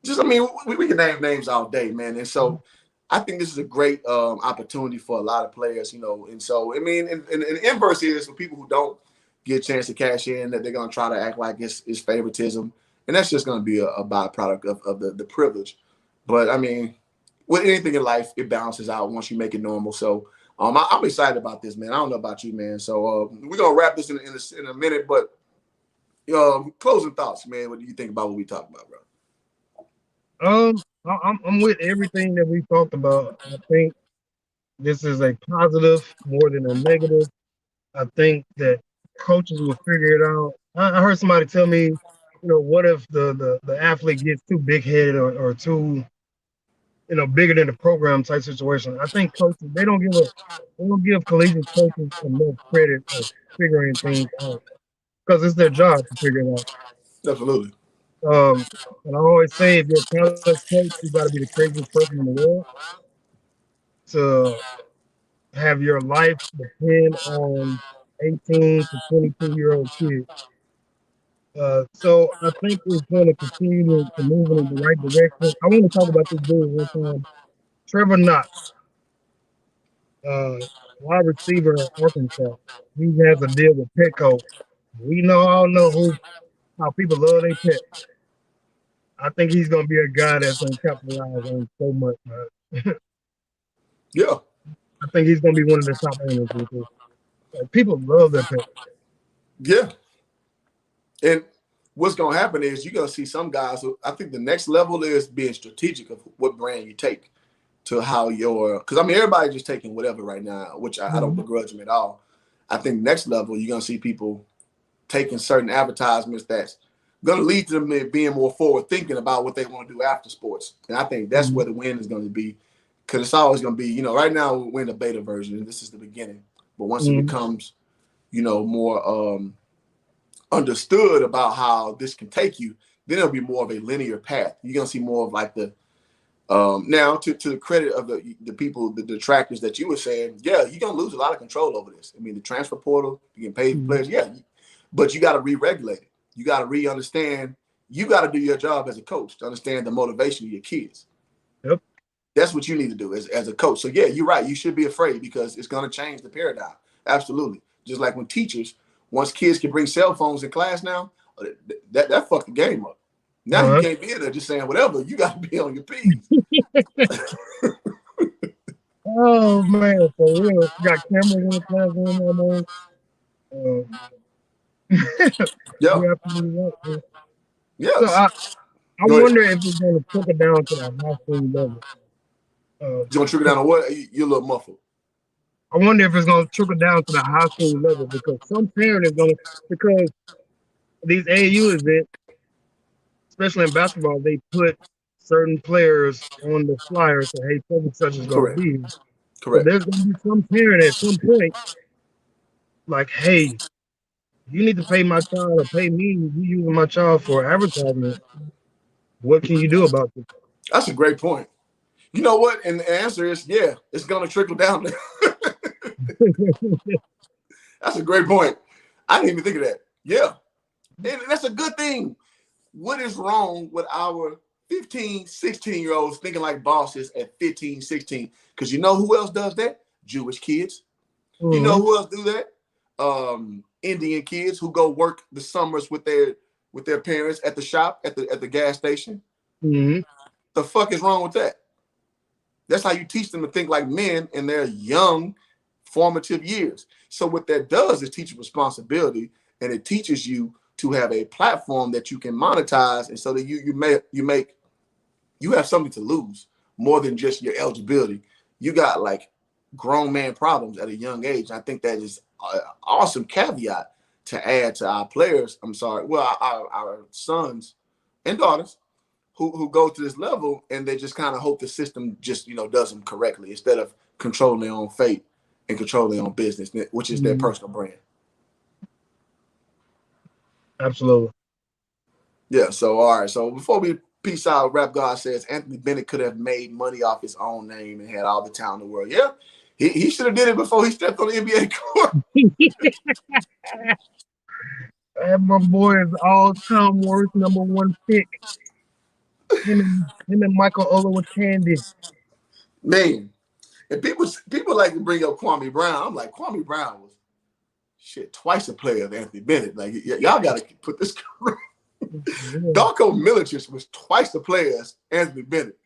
Just, I mean, we can name names all day, man. And so I think this is a great opportunity for a lot of players, you know. And so, I mean, and the inverse is for people who don't get a chance to cash in, that they're going to try to act like it's favoritism. And that's just going to be a byproduct of the privilege. But, I mean, with anything in life, it balances out once you make it normal. So I'm excited about this, man. I don't know about you, man. So we're going to wrap this in a minute. But closing thoughts, man. What do you think about what we talked about, bro? I'm with everything that we talked about. I think this is a positive more than a negative. I think that coaches will figure it out. I heard somebody tell me, you know, what if the athlete gets too big headed or too, you know, bigger than the program type situation. I think coaches they don't give collegiate coaches enough credit of figuring things out because it's their job to figure it out. Absolutely. And I always say, if you're a college coach, you got to be the craziest person in the world to have your life depend on 18 to 22-year-old kids. So I think it's going to continue to move in the right direction. I want to talk about this dude one time. Trevor Knox, wide receiver at Arkansas. He has a deal with Petco. We all know how people love their pet. I think he's going to be a guy that's going to capitalize on so much. Yeah. I think he's going to be one of the top owners. Like, people love their pet. Yeah. And what's going to happen is you're going to see some guys. I think the next level is being strategic of what brand you take to how because I mean, everybody's just taking whatever right now, which I don't begrudge them at all. I think next level, you're going to see people taking certain advertisements that's going to lead to them being more forward thinking about what they want to do after sports. And I think that's where the win is going to be, because it's always going to be, you know, right now we're in the beta version and this is the beginning. But once it becomes, you know, more understood about how this can take you, then it'll be more of a linear path. You're going to see more of like the, now to the credit of the people, the detractors that you were saying, yeah, you're going to lose a lot of control over this. I mean, the transfer portal, you can pay players, yeah, but you got to re-regulate it. You got to re-understand. You got to do your job as a coach to understand the motivation of your kids. Yep. That's what you need to do as a coach. So, yeah, you're right. You should be afraid because it's going to change the paradigm. Absolutely. Just like when teachers, once kids can bring cell phones in class now, that fucked the game up. Now you can't be in there just saying whatever. You got to be on your P's. Oh, man, for real. You got cameras in the classroom almost. Yeah. Yes. So I wonder if it's going to trickle down to the high school level. It's going to trickle down to what? You're a little muffled. I wonder if it's going to trickle down to the high school level, because some parent is going to, because these AAU events, especially in basketball, they put certain players on the flyer, say, hey, such and such is going to Correct. be here. So Correct. there's going to be some parent at some point, like, hey, you need to pay my child or pay me. You using my child for advertisement. What can you do about this? That's a great point. You know what? And the answer is yeah, it's gonna trickle down. That's a great point. I didn't even think of that. Yeah. And that's a good thing. What is wrong with our 15, 16-year-olds thinking like bosses at 15, 16? Because you know who else does that? Jewish kids. You know Mm-hmm. who else do that? Indian kids who go work the summers with their parents at the shop, at the gas station. Mm-hmm. The fuck is wrong with that? That's how you teach them to think like men in their young, formative years. So what that does is teach you responsibility, and it teaches you to have a platform that you can monetize, and so that you have something to lose more than just your eligibility. You got like grown man problems at a young age. I think that is an awesome caveat to add to our players. I'm sorry, well, our sons and daughters who go to this level, and they just kind of hope the system just does them correctly instead of controlling their own fate and controlling their own business, which is their Mm-hmm. personal brand. Absolutely. Yeah. So all right. So before we peace out, Rap God says Anthony Bennett could have made money off his own name and had all the talent in the world. Yeah, he should have did it before he stepped on the NBA court. And my boy is all-time worst #1 pick. Him and Michael Ola Candy. Man, and people like to bring up Kwame Brown. I'm like, Kwame Brown was shit twice a player of Anthony Bennett. Like y'all got to put this. Yeah. Darko Milicic was twice the player as Anthony Bennett.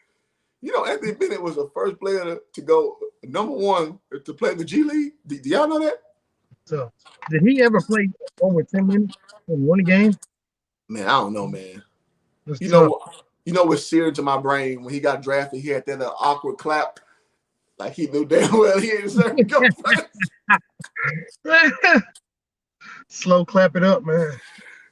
Anthony Bennett was the first player to go #1 to play in the G League. Do y'all know that? So, did he ever play over 10 minutes in one game? Man, I don't know, man. That's You tough. know, what's seared to my brain when he got drafted? He had that awkward clap, like he knew damn well he ain't deserve to go first. Slow clap it up, man.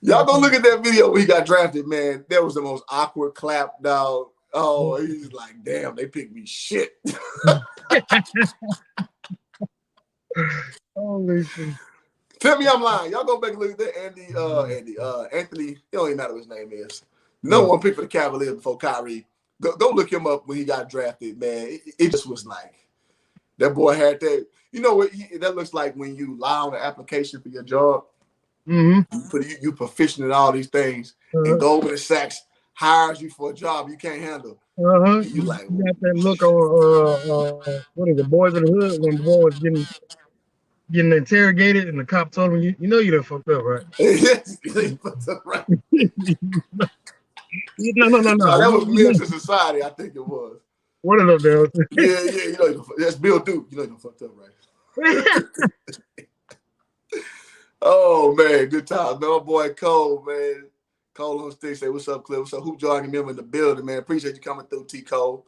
Y'all go look at that video when he got drafted, man. That was the most awkward clap, dog. Oh, he's like, damn, they picked me shit. Holy shit. Tell me I'm lying. Y'all go back and look at that Anthony. It don't even matter what his name is. No one picked for the Cavaliers before Kyrie. Go look him up when he got drafted, man. It just was like that boy had that. You know what? That looks like when you lie on the application for your job. Mm-hmm. You proficient in all these things, and Goldman Sachs hires you for a job you can't handle. Uh-huh. And you like, You got that look on what is it, Boys in the Hood, when the boy was getting interrogated and the cop told him, you know you done fucked up, right? right. No. No, that was Menace to Society, I think it was. One of them girls. Yeah, that's Bill Duke. You done fucked up, right? Oh man, good times, man. My boy Cole, man. Cole on stick, say what's up, Cliff? What's up? Hoop Jargon member in the building, man. Appreciate you coming through, T Cole.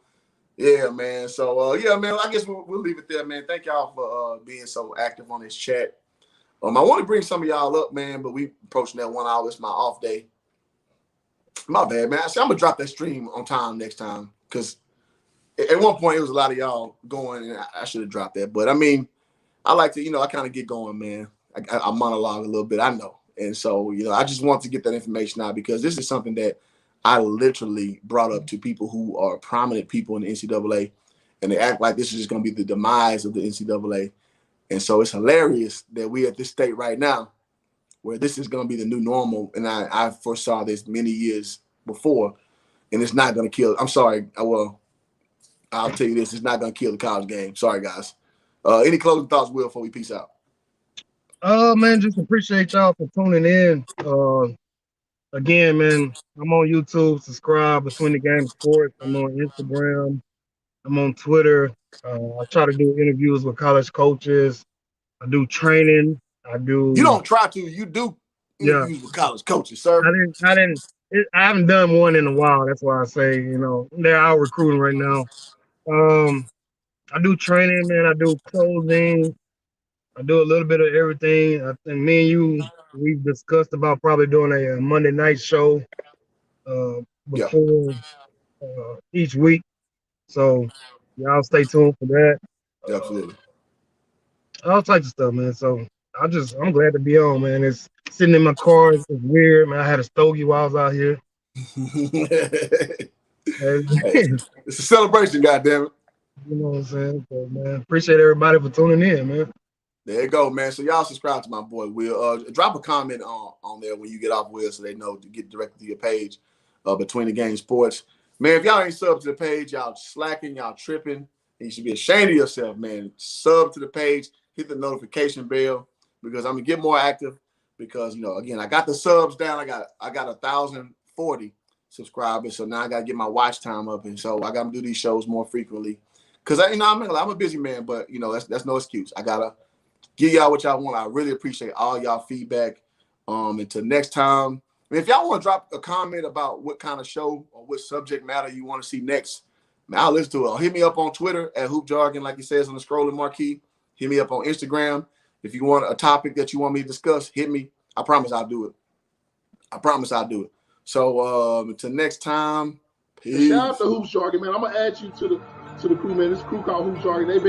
Yeah, man. So yeah, man. I guess we'll leave it there, man. Thank y'all for being so active on this chat. I want to bring some of y'all up, man, but we approaching that 1 hour. It's my off day. My bad, man. I'm gonna drop that stream on time next time because at one point it was a lot of y'all going, and I should have dropped that. But I mean, I like to, I kind of get going, man. I monologue a little bit, I know. And so, I just want to get that information out because this is something that I literally brought up to people who are prominent people in the NCAA, and they act like this is just going to be the demise of the NCAA. And so it's hilarious that we're at this state right now where this is going to be the new normal. And I foresaw this many years before, and it's not going to kill. I'm sorry. Well, I'll tell you this. It's not going to kill the college game. Sorry, guys. Any closing thoughts, Will, before we peace out? Man, just appreciate y'all for tuning in. Again, man, I'm on YouTube. Subscribe Between the Game Sports. I'm on Instagram. I'm on Twitter. I try to do interviews with college coaches. I do training. I do. You don't try to. You do interviews with college coaches, sir. I haven't done one in a while. That's why I say, they're out recruiting right now. I do training, man. I do closing. I do a little bit of everything. I think me and you, we've discussed about probably doing a Monday night show. before each week. So y'all stay tuned for that. Definitely. All types of stuff, man. So I'm glad to be on, man. It's sitting in my car. It's weird, man. I had a stogie while I was out here. Hey, it's a celebration, goddammit. You know what I'm saying? So, man, appreciate everybody for tuning in, man. There you go, man. So y'all subscribe to my boy Will. Drop a comment on there when you get off Will, so they know to get directly to your page. Between the Game Sports, man. If y'all ain't sub to the page, y'all slacking, y'all tripping. And you should be ashamed of yourself, man. Sub to the page, hit the notification bell because I'm gonna get more active. Because again, I got the subs down. I got 1,040 subscribers, so now I gotta get my watch time up, and so I gotta do these shows more frequently. Cause I'm a busy man, but that's no excuse. I gotta give y'all what y'all want. I really appreciate all y'all feedback. Until next time. I mean, if y'all want to drop a comment about what kind of show or what subject matter you want to see next, man, I'll listen to it. Hit me up on Twitter at Hoop Jargon, like it says on the scrolling marquee. Hit me up on Instagram. If you want a topic that you want me to discuss, hit me. I promise I'll do it. So until next time, peace. Shout out to Hoop Jargon, man. I'm gonna add you to the crew, man. This crew called Hoop Jargon. They've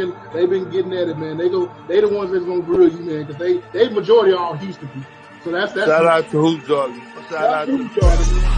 been getting at it, man. They the ones that's gonna grill you, man, because they majority are all Houston people. So that's Shout out to Hoop Jargon. Shout out to Hoop Jargon.